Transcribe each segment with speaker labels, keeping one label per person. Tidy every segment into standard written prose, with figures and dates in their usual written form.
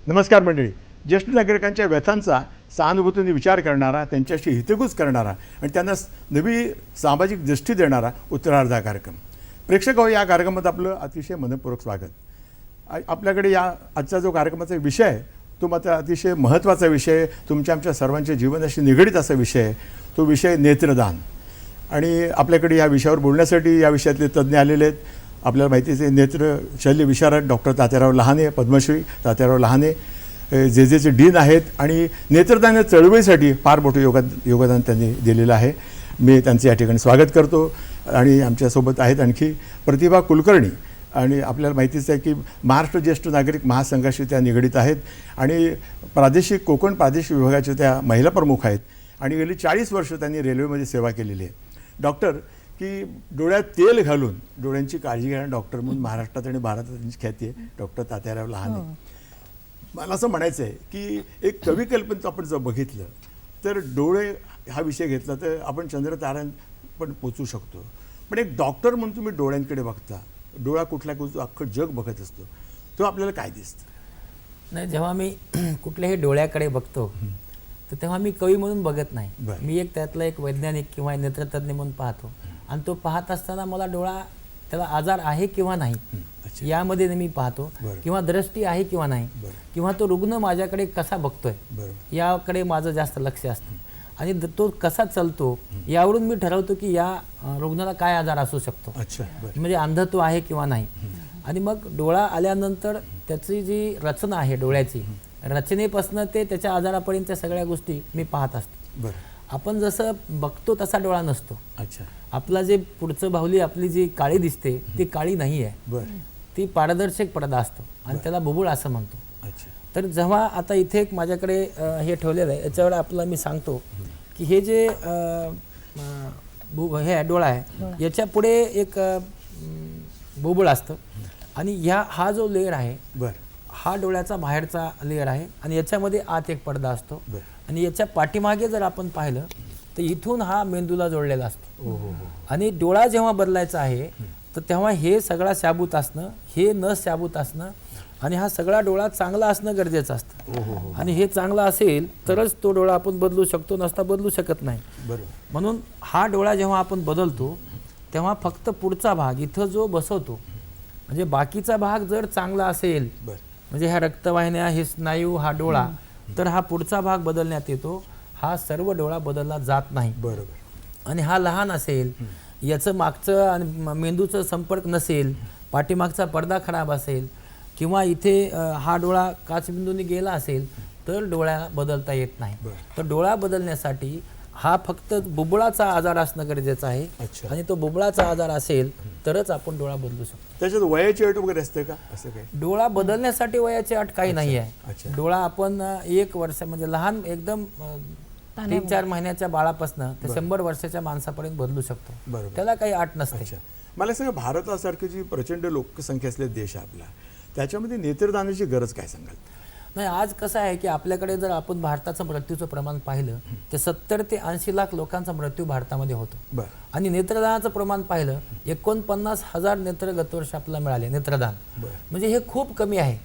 Speaker 1: नमस्कार मंडळी. ज्येष्ठ नागरिकांच्या व्यथांचा सहानुभूतीने विचार करणारा, त्यांच्याशी हितगुज करणारा आणि त्यांना नवी सामाजिक दृष्टी देणारा उत्तरार्ध हा कार्यक्रम. प्रेक्षक हो, या कार्यक्रमात आपलं अतिशय मनपूर्वक स्वागत. आपल्याकडे या आजचा जो कार्यक्रमाचा विषय आहे तो मात्र अतिशय महत्त्वाचा विषय, तुमच्या आमच्या सर्वांच्या जीवनाशी निगडीत असा विषय आहे. तो विषय नेत्रदान. आणि आपल्याकडे या विषयावर बोलण्यासाठी या विषयातले तज्ज्ञ आलेले आहेत. आपल्याला माहितीच आहे, नेत्र शल्य विशारद डॉक्टर तात्याराव लहाने, पद्मश्री तात्याराव लहाने जे डीन आहेत आणि नेत्रदान चळवळीसाठी फार मोठं योगदान त्यांनी दिलेलं आहे. मी त्यांचं या ठिकाणी स्वागत करतो. आणि आमच्यासोबत आहेत आणखी प्रतिभा कुलकर्णी. आणि आपल्याला माहितीच आहे की महाराष्ट्र ज्येष्ठ नागरिक महासंघाशी त्या निगडीत आहेत आणि कोकण प्रादेशिक विभागाच्या त्या महिला प्रमुख आहेत आणि गेली 40 वर्ष त्यांनी रेल्वेमध्ये सेवा केलेली आहे. डॉक्टर की डोळ्यात तेल घालून डोळ्यांची काळजी घेणारे डॉक्टर म्हणून महाराष्ट्रात आणि भारतात त्यांची ख्याती आहे, डॉक्टर तात्याराव लहाने. मला असं म्हणायचं आहे की एक कवी कल्पनेचं आपण जर बघितलं तर डोळे हा विषय घेतला तर आपण चंद्रताऱ्यां पण पोचू शकतो. पण एक डॉक्टर म्हणून तुम्ही डोळ्यांकडे बघता, डोळा कुठल्या अख्खं जग बघत असतो, तो आपल्याला काय दिसतं?
Speaker 2: नाही, जेव्हा मी कुठल्याही डोळ्याकडे बघतो तर तेव्हा मी कवी म्हणून बघत नाही. मी त्यातला एक वैज्ञानिक किंवा नेत्रतज्ञ म्हणून पाहतो. आणि तो पाहत असताना मला डोळा त्याला आजार आहे किंवा नाही यामध्ये मी पाहतो, किंवा दृष्टी आहे किंवा नाही, किंवा तो रुग्ण माझ्याकडे कसा बघतोय याकडे माझं जास्त लक्ष असतं. आणि तो कसा चालतो यावरून मी ठरवतो की या रुग्णाला काय आजार असू शकतो, म्हणजे अंधत्व आहे किंवा नाही. आणि मग डोळा आल्यानंतर त्याची जी रचना आहे डोळ्याची, रचनेपासून ते त्याच्या आजारापर्यंतच्या सगळ्या गोष्टी मी पाहत असतो. आपण जसं बघतो तसा डोळा नसतो. आपला जे पुढचं बाहुली आपली जी काळी दिसते ती काळी नाही आहे, ती पारदर्शक पडदा असतो आणि त्याला बुबुळ असं म्हणतो. तर जेव्हा आता इथे एक माझ्याकडे हे ठेवलेलं आहे, याच्यावर आपल्याला मी सांगतो की हे जे हे डोळा आहे याच्या पुढे एक बुबुळ असतं आणि हा जो लेअर आहे हा डोळ्याचा बाहेरचा लेअर आहे आणि याच्यामध्ये आत एक पडदा असतो. आणि याच्या पाठीमागे जर आपण पाहिलं तर इथून हा मेंदूला जोडलेला असतो. आणि डोळा जेव्हा बदलायचा आहे तर तेव्हा हे सगळा शाबूत असणं, हे न शाबूत असणं आणि हा सगळा डोळा चांगला असणं गरजेचं असतं. आणि हे चांगला असेल तरच तो डोळा आपण बदलू शकतो, नसता बदलू शकत नाही. म्हणून हा डोळा जेव्हा आपण बदलतो तेव्हा फक्त पुढचा भाग इथं जो बसवतो, म्हणजे बाकीचा भाग जर चांगला असेल, म्हणजे ह्या रक्तवाहिन्या, हे स्नायू, हा डोळा, तर हा पुढचा भाग बदलण्यात येतो. हा सर्व डोळा बदलला जात नाही. आणि हा लहान असेल, याचं मागचं आणि मेंदूचं संपर्क नसेल, पाठीमागचा पडदा खराब असेल, किंवा इथे हा डोळा काचबिंदूने गेला असेल तर डोळ्याला बदलता येत नाही. तर डोळा बदलण्यासाठी हा फक्त बुबुळाचा आजार असणं गरजेचं आहे. आणि तो बुबुळाचा आजार असेल तरच आपण डोळा बदलू शकतो. त्याच्यात
Speaker 1: वयाची अट वगैरे असते का? असं काय?
Speaker 2: डोळा बदलण्यासाठी वयाची अट काही नाही आहे. डोळा आपण 1 वर्ष म्हणजे लहान एकदम 3-4 महिन्याच्या बाळापासून ते 100 वर्षाच्या माणसापर्यंत बदलू शकतो. त्याला काही अट नसते.
Speaker 1: मला सांगा, भारतासारखी जी प्रचंड लोकसंख्या असलेला देश आहे आपला, त्याच्यामध्ये नेत्रदानाची गरज काय सांगाल?
Speaker 2: नाही, आज कसं आहे की आपल्याकडे जर आपण भारताचं मृत्यूचं प्रमाण पाहिलं तर 70 ते 80 लाख लोकांचा मृत्यू भारतामध्ये होतो. आणि नेत्रदानाचं प्रमाण पाहिलं 49,000 नेत्र गतवर्ष आपल्याला मिळाले नेत्रदान. म्हणजे हे खूप कमी आहे.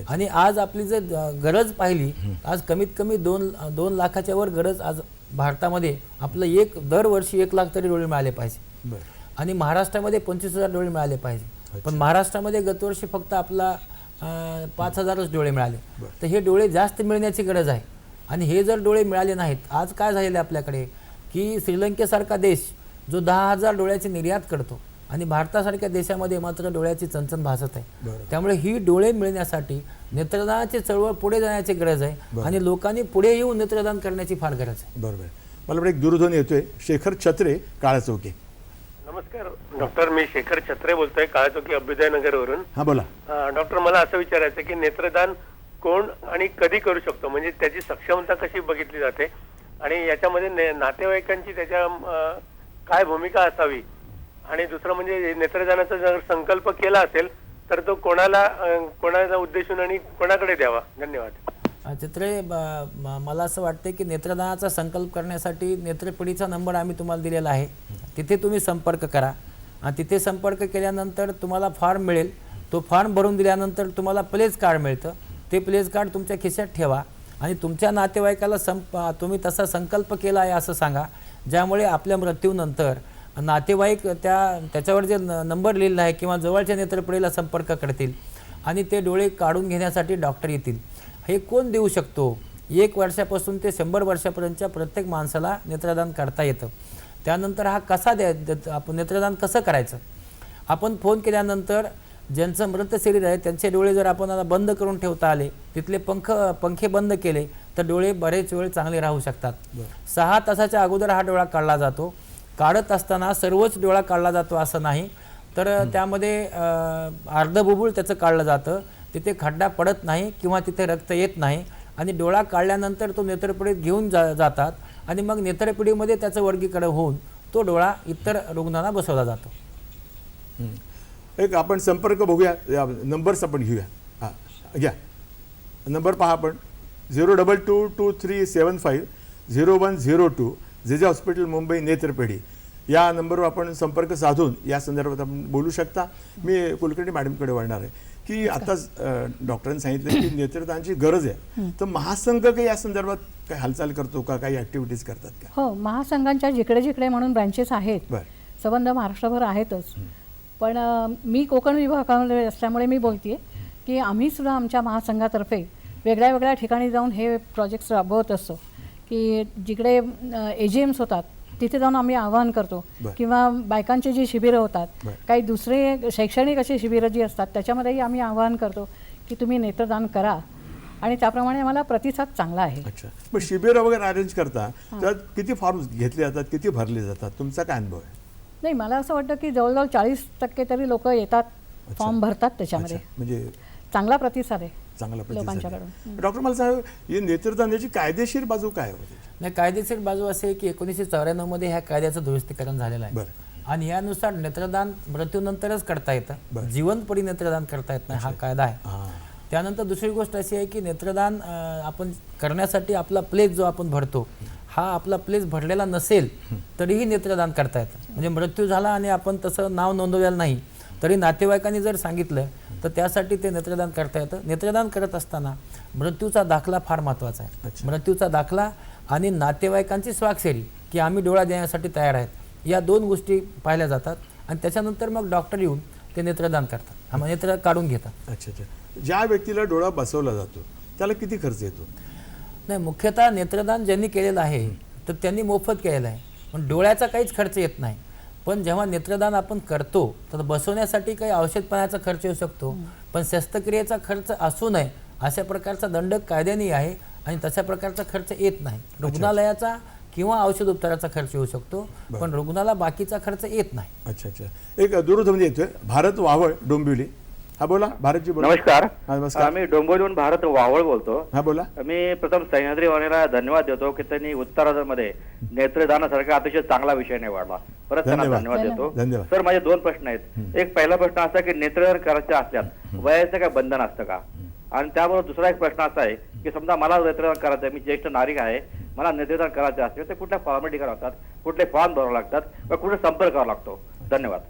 Speaker 2: आणि आज आपली जर गरज पाहिली, आज कमीत कमी 2 लाखाच्या वर गरज आज भारतामध्ये आपलं दरवर्षी 1 लाख तरी डोळे मिळाले पाहिजे. आणि महाराष्ट्रामध्ये 25,000 डोळे मिळाले पाहिजे. पण महाराष्ट्रामध्ये गतवर्षी फक्त आपला 5,000च डोळे मिळाले. तर हे डोळे जास्त मिळण्याची गरज आहे. आणि हे जर डोळे मिळाले नाहीत, आज काय झालेलं आहे आपल्याकडे की श्रीलंकेसारखा देश जो 10,000 डोळ्याची निर्यात करतो आणि भारतासारख्या देशामध्ये मात्र डोळ्याची चणचण भासत आहे. त्यामुळे ही डोळे मिळण्यासाठी नेत्रदानाची चळवळ पुढे जाण्याची गरज आहे आणि लोकांनी पुढे येऊन नेत्रदान करण्याची फार गरज आहे.
Speaker 1: बरोबर. मला एक दूरध्वनी येतोय, शेखर छत्रे, काळाचौकी.
Speaker 3: नमस्कार डॉक्टर, मी शेखर छत्रे बोलतोय, काळाचौकी अभ्युदयनगरवरून.
Speaker 1: हा, बोला.
Speaker 3: डॉक्टर, मला असं विचारायचं की नेत्रदान कोण आणि कधी करू शकतो, म्हणजे त्याची सक्षमता कशी बघितली जाते आणि याच्यामध्ये नातेवाईकांची त्याच्या काय भूमिका असावी, आणि दुसरं म्हणजे नेत्रदानाचा जर संकल्प केला असेल तर तो कोणाला उद्देशून आणि कोणाकडे द्यावा? धन्यवाद.
Speaker 2: चित्रे, मला असं वाटतं की नेत्रदानाचा संकल्प करण्यासाठी नेत्रपिढीचा नंबर आम्ही तुम्हाला दिलेला आहे, तिथे तुम्ही संपर्क करा. आणि तिथे संपर्क केल्यानंतर तुम्हाला फॉर्म मिळेल. तो फॉर्म भरून दिल्यानंतर तुम्हाला प्लेस कार्ड मिळतं ते प्लेस कार्ड तुमच्या खिशात ठेवा आणि तुमच्या नातेवाईकाला तुम्ही तसा संकल्प केला आहे असं सांगा, ज्यामुळे आपल्या मृत्यूनंतर नातेवाईक त्याच्यावर जे नंबर लिहिलेला आहे किंवा जवळच्या नेत्रपडीला संपर्क करतील आणि ते डोळे काढून घेण्यासाठी डॉक्टर येतील. हे कोण देऊ शकतो? 1 वर्षापासून ते 100 वर्षापर्यंतच्या प्रत्येक माणसाला नेत्रदान करता येतं. त्यानंतर हा कसा आपण नेत्रदान कसं करायचं? आपण फोन केल्यानंतर ज्यांचं मृत शरीर आहे त्यांचे डोळे जर आपण बंद करून ठेवता आले, तिथले पंखे बंद केले तर डोळे बरेच वेळ चांगले राहू शकतात. 6 तासाच्या अगोदर हा डोळा काढला जातो. काढत असताना सर्वच डोळा काढला जातो असं नाही, तर त्यामध्ये अर्धबुबुळ त्याचं काढलं जातं. तिथे खड्डा पडत नाही किंवा तिथे रक्त येत नाही आणि डोळा काढल्यानंतर तो नेत्रपिढीत घेऊन जातात आणि मग नेत्रपिढीमध्ये त्याचं वर्गीकरण होऊन तो डोळा इतर रुग्णांना बसवला जातो.
Speaker 1: एक आपण संपर्क बघूया, नंबर्स आपण घेऊया. हां घ्या नंबर पहा आपण 02223750102 जे हॉस्पिटल मुंबई नेत्रपेढी या नंबरवर आपण संपर्क साधून या संदर्भात आपण बोलू शकता. मी कुलकर्णी मॅडमकडे वळणार आहे की आताच डॉक्टरांनी सांगितलं की नेत्रदानाची गरज आहे, तर महासंघ काही या संदर्भात काही हालचाल करतो का, काही ॲक्टिव्हिटीज करतात का?
Speaker 4: हो, महासंघांच्या जिकडे जिकडे म्हणून ब्रँचेस आहेत, संबंध महाराष्ट्रभर आहेतच. पण मी कोकण विभागामध्ये असल्यामुळे मी बोलते की आम्ही सुद्धा आमच्या महासंघातर्फे वेगळ्या वेगळ्या ठिकाणी जाऊन हे प्रोजेक्ट्स राबवत असतो की जिकडे AGMs होतात तिथे जाऊन आम्ही आवाहन करतो किंवा बायकांची जी शिबिरं होतात, काही दुसरे शैक्षणिक अशी शिबिरं जी असतात त्याच्यामध्येही आम्ही आवाहन करतो की तुम्ही नेत्रदान करा आणि त्याप्रमाणे आम्हाला प्रतिसाद चांगला आहे.
Speaker 1: अच्छा, मग शिबिरं वगैरे अरेंज करता त्यात किती फॉर्म्स घेतले जातात, किती भरले जातात, तुमचा काय अनुभव आहे?
Speaker 4: नाही, मला असं वाटतं की जवळजवळ 40% तरी लोक येतात, फॉर्म भरतात त्याच्यामध्ये.
Speaker 1: म्हणजे
Speaker 4: चांगला प्रतिसाद आहे
Speaker 1: चांगला
Speaker 4: लोकांच्याकडून.
Speaker 1: डॉक्टर मला सांगा, ही नेत्रदानाची कायदेशीर बाजू काय होती?
Speaker 2: नाही, कायदेशीर बाजू असे आहे की 1994 मध्ये ह्या कायद्याचं दुरुस्तीकरण झालेलं आहे आणि यानुसार नेत्रदान मृत्यूनंतरच करता येतं, जीवनपरी नेत्रदान करता येत नाही, हा कायदा आहे. त्यानंतर दुसरी गोष्ट अशी आहे की नेत्रदान आपण करण्यासाठी आपला प्लेस जो आपण भरतो, हा आपला प्लेस भरलेला नसेल तरीही नेत्रदान करता येतं. म्हणजे मृत्यू झाला आणि आपण तसं नाव नोंदवलेलं नाही तरी नातेवाईकांनी जर सांगितलं तर त्यासाठी ते नेत्रदान करता येतं. नेत्रदान करत असताना मृत्यूचा दाखला फार महत्त्वाचा आहे. मृत्यूचा दाखला आणि नातेवाईकांची स्वाक्षरी की आम्ही डोळा देण्यासाठी तयार आहेत, या 2 गोष्टी पाहिल्या जातात आणि त्याच्यानंतर मग डॉक्टर येऊन ते नेत्रदान करतात, नेत्र काढून घेतात.
Speaker 1: अच्छा अच्छा, ज्या व्यक्तीला डोळा बसवला जातो त्याला किती खर्च येतो?
Speaker 2: नाही, मुख्यतः नेत्रदान ज्यांनी केलेलं आहे तर त्यांनी मोफत केलेलं आहे, पण डोळ्याचा काहीच खर्च येत नाही. पण जेव्हा नेत्रदान आपण करतो तर बसवण्यासाठी काही औषधपाण्याचा खर्च येऊ शकतो, पण शस्त्रक्रियेचा खर्च असू नये अशा प्रकारचा दंड कायद्याने आहे आणि तशा प्रकारचा खर्च येत नाही. रुग्णालयाचा किंवा औषध उपचाराचा खर्च येऊ शकतो, पण रुग्णाला बाकीचा खर्च येत नाही.
Speaker 1: अच्छा अच्छा, एक दूरध्वनी येतोय, भारत वावळ डोंबिवली. हा बोला, भारतजी बोला.
Speaker 5: नमस्कार.
Speaker 1: नमस्कार.
Speaker 5: मी डोंबिवलीहून भारत वावळ बोलतो.
Speaker 1: हा बोला.
Speaker 5: मी प्रथम सह्याद्री वाणीला धन्यवाद देतो की त्यांनी उत्तरामध्ये नेत्रदानासारखा अतिशय चांगला विषय निवडला. परत त्यांना धन्यवाद देतो. सर, माझे 2 प्रश्न आहेत. एक पहिला प्रश्न असा की नेत्रदान करायचे असल्यास वयाचं काय बंधन असतं का? आणि त्याबरोबर दुसरा एक प्रश्न असा आहे की समजा मला नेत्रदान करायचं आहे, मी ज्येष्ठ नागरिक आहे, मला नेत्रदान करायचे असते तर कुठल्या फॉर्मॅलिटी करावं लागतात, कुठले फॉर्म भरावे लागतात व कुठे संपर्क करावा लागतो? धन्यवाद.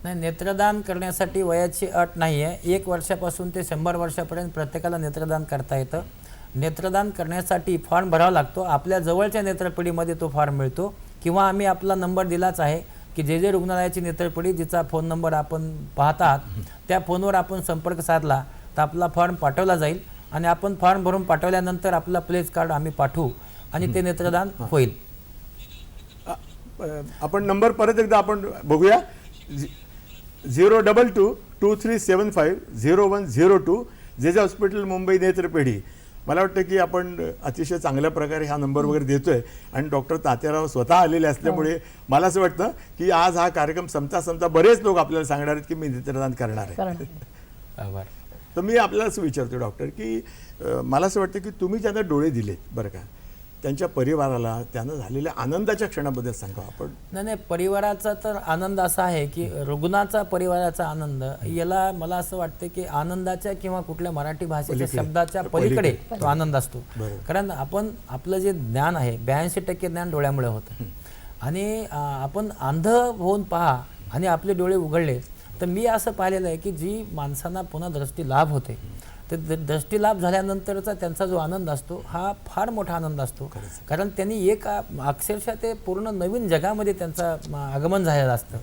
Speaker 2: नाही, नेत्रदान करण्यासाठी वयाची अट नाही आहे. 1 वर्षापासून ते 100 वर्षापर्यंत प्रत्येकाला नेत्रदान करता येतं. नेत्रदान करण्यासाठी फॉर्म भरावा लागतो. आपल्या जवळच्या नेत्रपिढीमध्ये तो फॉर्म मिळतो किंवा आम्ही आपला नंबर दिलाच आहे की जे रुग्णालयाची नेत्रपिढी जिचा फोन नंबर आपण पाहतात त्या फोनवर आपण संपर्क साधला तर आपला फॉर्म पाठवला जाईल आणि आपण फॉर्म भरून पाठवल्यानंतर आपला प्लेस कार्ड आम्ही पाठवू आणि ते नेत्रदान होईल.
Speaker 1: आपण नंबर परत एकदा आपण बघूया, 02223750102 जे हॉस्पिटल मुंबई नेत्रपेढी. मला वाटतं की आपण अतिशय चांगल्या प्रकारे हा नंबर वगैरे देतोय आणि डॉक्टर तात्याराव स्वतः आलेले असल्यामुळे मला असं वाटतं की आज हा कार्यक्रम संपता बरेच लोक आपल्याला सांगणार आहेत की मी नेत्रदान करणार आहे. तर मी आपल्याला असं विचारतो डॉक्टर की मला असं वाटतं की तुम्ही ज्यांना डोळे दिलेत बरं का, त्यांच्या परिवाराला त्यांना झालेल्या आनंदाच्या क्षणाबद्दल सांगा आपण.
Speaker 2: नाही, परिवाराचा तर आनंद असा आहे की रुग्णाचा परिवाराचा आनंद याला मला असं वाटतं की आनंदाच्या किंवा कुठल्या मराठी भाषेच्या शब्दाच्या पलीकडे तो आनंद असतो. कारण आपण आपलं जे ज्ञान आहे 82% ज्ञान डोळ्यामुळे होतं आणि आपण अंध होऊन पहा आणि आपले डोळे उघडले तर मी असं पाहिलेलं आहे की जी माणसांना पुन्हा दृष्टी लाभ होते तर दृष्टीलाभ झाल्यानंतरचा त्यांचा जो आनंद असतो हा फार मोठा आनंद असतो, कारण त्यांनी एक अक्षरशः ते पूर्ण नवीन जगामध्ये त्यांचं आगमन झालेलं असतं.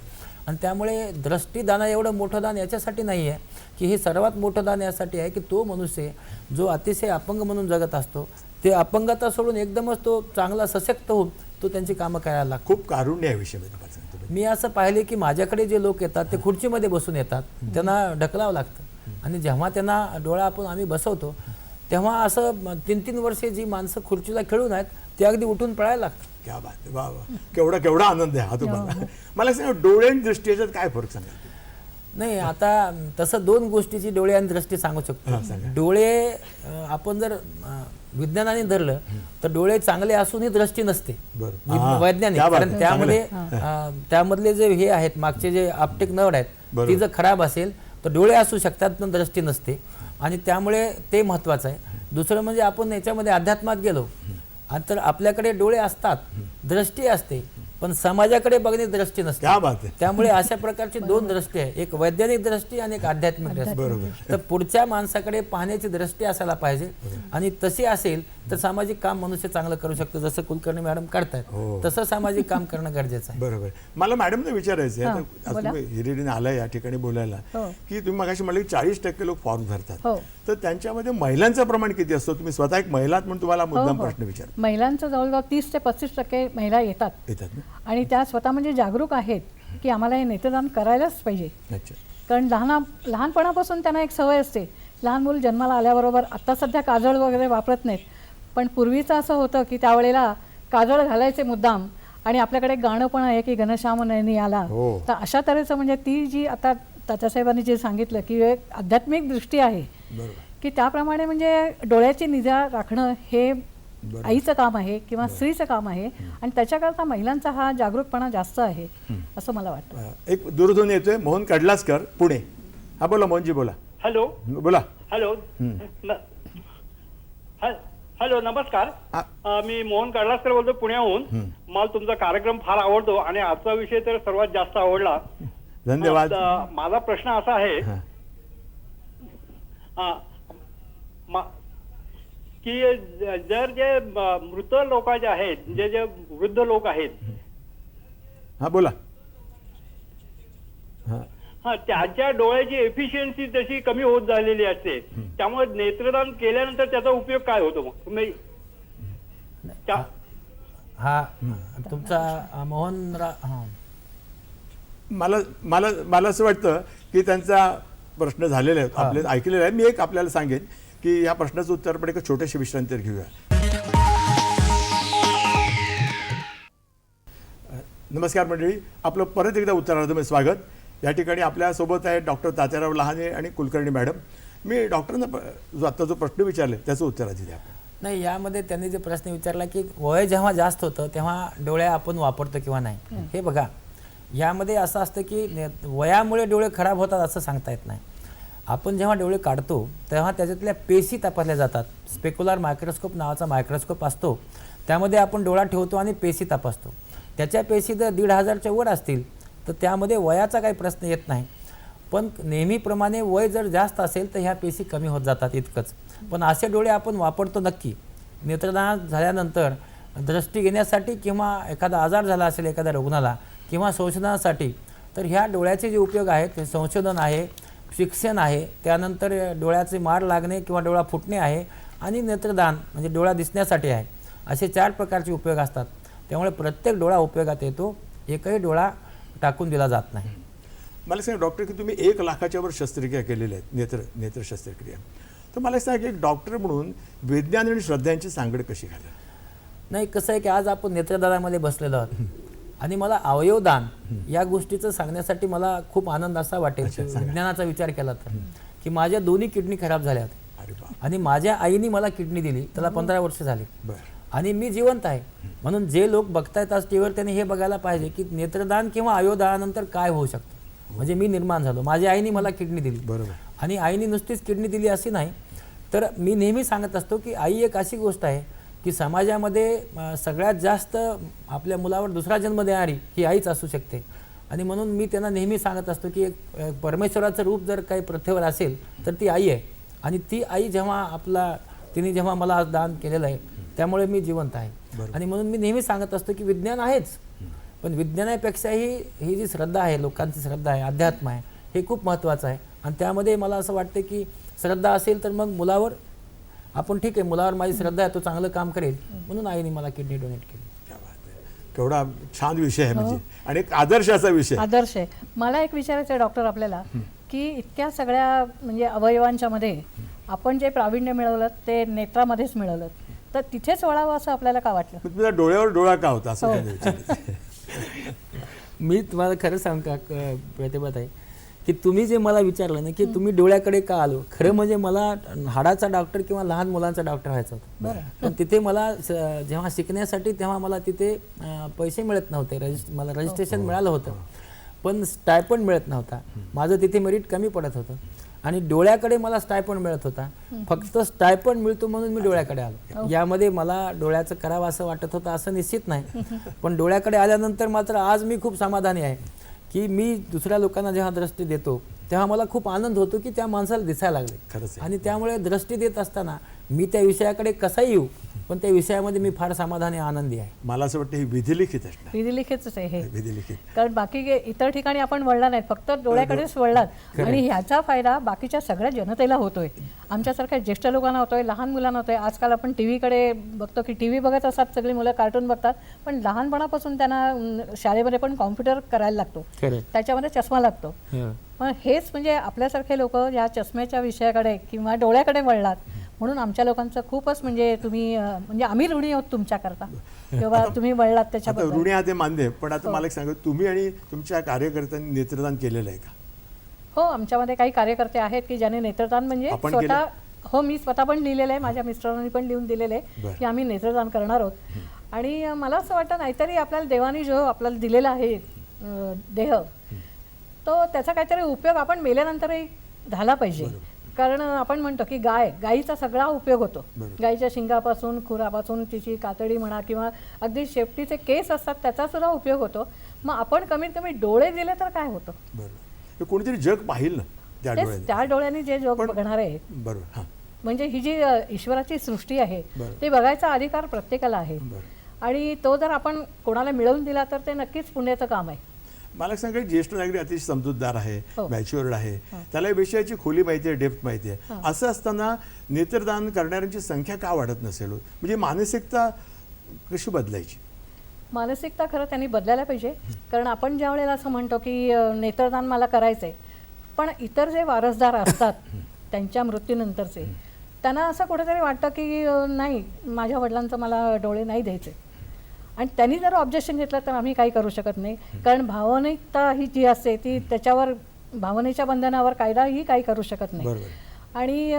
Speaker 2: आणि त्यामुळे दृष्टीदान एवढं मोठं दान याच्यासाठी नाही आहे की हे सर्वात मोठं दान यासाठी आहे की तो मनुष्य जो अतिशय अपंग म्हणून जगत असतो ते अपंगता सोडून एकदमच तो चांगला सशक्त होऊन तो त्यांची कामं करायला लागतो.
Speaker 1: खूप कारुण्य आहे विषय तुम्हाला सांगतो.
Speaker 2: मी असं पाहिले की माझ्याकडे जे लोक येतात ते खुर्चीमध्ये बसून येतात, त्यांना ढकलावं लागतं आणि जेव्हा त्यांना डोळा आम्ही बसवतो तेव्हा असं 3-3 वर्षे जी माणसं खुर्चीला खेळून आहेत ते अगदी उठून पळायला लागतात.
Speaker 1: क्या बात आहे, वा वा, केवढा आनंद आहे हा तुम्हाला. मला सांगा डोळे आणि दृष्टी याच्यात काय फरक सांगाल?
Speaker 2: नाही, आता तसं 2 गोष्टीची डोळे आणि दृष्टी सांगू शकतो. डोळे आपण जर विज्ञानाने धरलं तर डोळे चांगले असूनही दृष्टी नसते वैज्ञानिक, कारण त्यामधले जे हे आहेत मागचे जे ऑप्टिक नर्व आहेत ती जर खराब असेल तर डोळे असू शकतात पण दृष्टी नसते आणि त्यामुळे ते महत्वाचं आहे. दुसरं म्हणजे आपण याच्यामध्ये अध्यात्मात गेलो तर आपल्याकडे डोळे असतात, दृष्टी असते, पण समाजाकडे बघणे दृष्टी नसते. त्यामुळे अशा प्रकारची 2 दृष्टी आहे, एक वैज्ञानिक दृष्टी आणि एक आध्यात्मिक दृष्टी. तर पुढच्या माणसाकडे पाहण्याची दृष्टी असायला पाहिजे आणि तशी असेल तर सामाजिक काम मनुष्य चांगलं करू शकतो. जसं कुलकर्णी मॅडम करतायत तसं सामाजिक काम करणं गरजेचं आहे.
Speaker 1: बरोबर. मला मॅडमने विचारायचं आहे, तुम्ही हिरिरीने आलाय या ठिकाणी बोलायला की तुम्ही मगाशी म्हटलं की 40% लोक फॉर्म भरतात, तर त्यांच्यामध्ये महिलांचं प्रमाण किती असतं? तुम्ही स्वतः एक महिलात म्हणून तुम्हाला मुद्दाम प्रश्न विचार.
Speaker 4: महिलांचं जवळजवळ 30 ते 35% महिला येतात आणि त्या स्वतः म्हणजे जागरूक आहेत की आम्हाला हे नेत्रदान करायलाच पाहिजे. कारण लहानपणापासून त्यांना एक सवय असते. लहान मुलं जन्माला आल्याबरोबर आता सध्या काजळ वगैरे वापरत नाहीत, पण पूर्वीचं असं होतं की त्यावेळेला काजळ घालायचे मुद्दाम. आणि आपल्याकडे गाणं पण आहे की घनश्याम नयनी आला. तर अशा तऱ्हेचं म्हणजे ती जी आता तात्यासाहेबांनी जे सांगितलं की एक आध्यात्मिक दृष्टी आहे की त्याप्रमाणे म्हणजे डोळ्याची निगा राखणं हे आईचं काम आहे किंवा स्त्रीचं काम आहे आणि त्याच्याकरता महिलांचा हा जागरूकपणा जास्त आहे असं मला वाटतं.
Speaker 1: एक दूरध्वनी येतोय, मोहन कडलासकर, पुणे. हा बोला मोहनजी, बोला.
Speaker 6: हॅलो
Speaker 1: बोला.
Speaker 6: हॅलो हॅलो नमस्कार. मी मोहन कडलासकर बोलतो पुण्याहून. मला तुमचा कार्यक्रम फार आवडतो आणि आजचा विषय तर सर्वात जास्त आवडला.
Speaker 1: धन्यवाद.
Speaker 6: माझा प्रश्न असा आहे की जर जे मृत लोक जे आहेत, जे वृद्ध लोक आहेत,
Speaker 1: हा बोला.
Speaker 6: त्यांच्या डोळ्याची एफिशियन्सी तशी कमी होत झालेली असते, त्यामुळे नेत्रदान केल्यानंतर त्याचा उपयोग काय होतो? मग
Speaker 2: हा तुमचा मोहन
Speaker 1: मला असं वाटतं की त्यांचा प्रश्न झालेला आहे, आपले ऐकलेला आहे. मी एक आपल्याला सांगेन की या प्रश्नाचं उत्तर पण एका छोट्याशा विश्रांतीवर घेऊया. नमस्कार मंडळी, आपलं परत एकदा उत्तरार्धामध्ये स्वागत. या ठिकाणी आपल्यासोबत आहे डॉक्टर तात्याराव लहाने आणि कुलकर्णी मॅडम. मी डॉक्टरांना जो आता जो प्रश्न विचारले त्याचं उत्तर आधी द्या.
Speaker 2: नाही, यामध्ये त्यांनी जे प्रश्न विचारला की वय जेव्हा जास्त होतं तेव्हा डोळे आपण वापरतो किंवा नाही, हे बघा यामध्ये असं असतं की वयामुळे डोळे खराब होतात असं सांगता येत नाही. आपण जेव्हा डोळे काढतो तेव्हा त्याच्यातल्या पेशी तपासल्या जातात. स्पेक्युलर मायक्रोस्कोप नावाचा मायक्रोस्कोप असतो, त्यामध्ये आपण डोळा ठेवतो आणि पेशी तपासतो. त्याच्या पेशी जर 1,500च्या वर असतील तर त्यामध्ये वयाचा काही प्रश्न येत नाही, पण नेहमीप्रमाणे वय जर जास्त असेल तर ह्या पेशी कमी होत जातात इतकंच. पण असे डोळे आपण वापरतो नक्की नेत्रदान झाल्यानंतर दृष्टी घेण्यासाठी किंवा एखादा आजार झाला असेल एखाद्या रुग्णाला किंवा संशोधनासाठी, तर ह्या डोळ्याचे जे उपयोग आहेत ते संशोधन आहे, शिक्षण आहे, त्यानंतर डोळ्याचे मार लागणे किंवा डोळा फुटणे आहे आणि नेत्रदान म्हणजे डोळा दिसण्यासाठी आहे. असे 4 प्रकारचे उपयोग असतात. त्यामुळे प्रत्येक डोळा उपयोगात येतो, एकही डोळा टाकून दिला जात नाही.
Speaker 1: मला सांगा डॉक्टर की तुम्ही 1 लाखाच्या वर शस्त्रक्रिया केलेल्या आहेत, नेत्र शस्त्रक्रिया. तर मला सांगा एक डॉक्टर म्हणून विज्ञान आणि श्रद्धांची सांगड कशी घाला?
Speaker 2: नाही, कसं आहे की आज आपण नेत्रदानामध्ये बसलेलो आहोत आणि मला अवयवदान या गोष्टीचं सांगण्यासाठी मला खूप आनंद असा वाटेल. विज्ञानाचा विचार केला तर की माझ्या दोन्ही किडनी खराब झाल्या आणि माझ्या आईने मला किडनी दिली, त्याला 15 वर्ष झाली आणि मी जिवंत आहे. म्हणून जे लोक बघतायत आज टीव्हीवर त्यांनी हे बघायला पाहिजे की नेत्रदान किंवा अवयवदानानंतर काय होऊ शकतं. म्हणजे मी निर्माण झालो, माझ्या आईने मला किडनी दिली आणि आईने नुसतीच किडनी दिली अशी नाही, तर मी नेहमी सांगत असतो की आई एक अशी गोष्ट आहे की समाजामध्ये सगळ्यात जास्त आपल्या मुलावर दुसरा जन्म देणारी ही आईच असू शकते. आणि म्हणून मी त्यांना नेहमी सांगत असतो की एक परमेश्वराचं रूप जर काही पृथ्वीवर असेल तर ती आई आहे आणि ती आई तिने जेव्हा मला आज दान केलेलं आहे त्यामुळे मी जिवंत आहे. आणि म्हणून मी नेहमी सांगत असतो की विज्ञान आहेच, पण विज्ञानापेक्षाही ही जी श्रद्धा आहे, लोकांची श्रद्धा आहे, अध्यात्म आहे, हे खूप महत्त्वाचं आहे. आणि त्यामध्ये मला असं वाटतं की श्रद्धा असेल तर मग मुलावर आपण ठीक आहे, मुलावर माझी श्रद्धा आहे, तो चांगलं काम करेल म्हणून आईने मला किडनी डोनेट केली.
Speaker 1: केवढा छान विषय आहे म्हणजे, आणि एक आदर्शाचा विषय.
Speaker 4: आदर्श आहे. मला एक विचारायचं आहे डॉक्टर आपल्याला, की इतक्या सगळ्या म्हणजे अवयवांच्या मध्ये आपण जे प्रावीण्य मिळवलं ते नेत्रामध्येच मिळवलं, तर तिथेच वळावं असं आपल्याला का वाटलं?
Speaker 1: तुझ्या डोळ्यावर डोळा का होता असं त्यांनी विचारलं.
Speaker 2: मी तुम्हाला खरं सांग का प्रतिभात आहे की तुम्ही जे मला विचारलं ना की तुम्ही डोळ्याकडे का आलो, खरं म्हणजे मला हाडाचा डॉक्टर किंवा लहान मुलांचा डॉक्टर व्हायचा होता. पण तिथे मला जेव्हा शिकण्यासाठी तेव्हा मला तिथे पैसे मिळत नव्हते. मला रजिस्ट्रेशन मिळालं होतं पण स्टायपंड मिळत नव्हता. माझं तिथे मेरिट कमी पडत होतं आणि डोळ्याकडे मला स्टायपंड मिळत होता. फक्त स्टायपंड मिळतो म्हणून मी डोळ्याकडे आलो. यामध्ये मला डोळ्याचं करावं असं वाटत होतं असं निश्चित नाही, पण डोळ्याकडे आल्यानंतर मात्र आज मी खूप समाधानी आहे की मी दुसऱ्या लोकांना जेव्हा दृष्टी देतो तेव्हा मला खूप आनंद होतो की त्या माणसाला दिसायला लागले. आणि त्यामुळे दृष्टी देत असताना मी त्या विषयाकडे कसाही येऊ पण त्या विषयामध्ये मी फार समाधानी आनंदी आहे.
Speaker 1: मला असं वाटतं ही विधिलिखित असणार.
Speaker 4: विधिलिखितच आहे हे,
Speaker 1: विधिलिखित.
Speaker 4: कारण बाकी इतर ठिकाणी आपण वळला नाहीत, फक्त डोळ्याकडेच वळलात. आणि ह्याचा फायदा बाकीच्या सगळ्या जनतेला होतोय, आमच्यासारख्या ज्येष्ठ लोकांना होतोय, लहान मुलांना होतोय. आजकाल आपण टीव्हीकडे बघतो की टीव्ही बघत असतात सगळी मुलं, कार्टून बघतात, पण लहानपणापासून त्यांना शाळेमध्ये पण कॉम्प्युटर करायला लागतो, त्याच्यामध्ये चष्मा लागतो. पण हेच म्हणजे आपल्यासारखे लोक या चष्म्याच्या विषयाकडे किंवा डोळ्याकडे वळलात म्हणून आमच्या लोकांचं खूपच म्हणजे तुम्ही म्हणजे आम्ही ऋणी आहोत तुमच्याकरता किंवा तुम्ही वळलात त्याच्याबद्दल.
Speaker 1: ऋणी आहात ते मान्य, पण आता मला एक सांगा, तुम्ही आणि तुमच्या कार्यकर्त्यांनी नेत्रदान केलेलं आहे का?
Speaker 4: हो, आमच्यामध्ये काही कार्यकर्ते आहेत की ज्याने नेत्रदान म्हणजे स्वतः, हो मी स्वतः पण लिहिलेलं आहे, माझ्या मिस्टरांनी पण लिहून दिलेलं आहे की आम्ही नेत्रदान करणार आहोत. आणि मला असं वाटतं नाहीतरी आपल्याला देवानी जो आपल्याला दिलेला आहे देह, तो त्याचा काहीतरी उपयोग आपण मेल्यानंतरही झाला पाहिजे. कारण आपण म्हणतो की गायीचा सगळा उपयोग होतो, गायीच्या शिंगापासून, खुरापासून, तिची कातडी म्हणा किंवा अगदी शेपटीचे केस असतात त्याचा सुद्धा उपयोग होतो. मग आपण कमीत कमी डोळे दिले तर काय होतं?
Speaker 1: बरोबर, कोणीतरी जग पाहिल ना
Speaker 4: त्या डोळ्यांनी जे जग बघणार आहे.
Speaker 1: बरोबर,
Speaker 4: म्हणजे ही जी ईश्वराची सृष्टी आहे ते बघायचा अधिकार प्रत्येकाला आहे. आणि तो जर आपण कोणाला मिळवून दिला तर ते नक्कीच पुण्याचं काम आहे.
Speaker 1: मला सांगा, ज्येष्ठ नागरिक अतिशय समजूतदार आहे, मॅच्युअर्ड आहे, त्याला विषयाची खोली माहिती आहे, डेप्थ माहिती आहे. असं असताना नेत्रदान करणाऱ्यांची संख्या का वाढत नसेल? म्हणजे मानसिकता कशी बदलायची?
Speaker 4: मानसिकता खरं त्यांनी बदलायला पाहिजे. कारण आपण ज्या वेळेला असं म्हणतो की नेत्रदान मला करायचं आहे, पण इतर जे वारसदार असतात त्यांच्या मृत्यूनंतरचे, त्यांना असं कुठेतरी वाटतं की नाही, माझ्या वडिलांचं मला डोळे नाही द्यायचे. आणि त्यांनी जर ऑब्जेक्शन घेतलं तर आम्ही काही करू शकत नाही, कारण भावनिकता ही जी असते ती त्याच्यावर, भावनेच्या बंधनावर कायदाही काही करू शकत नाही. आणि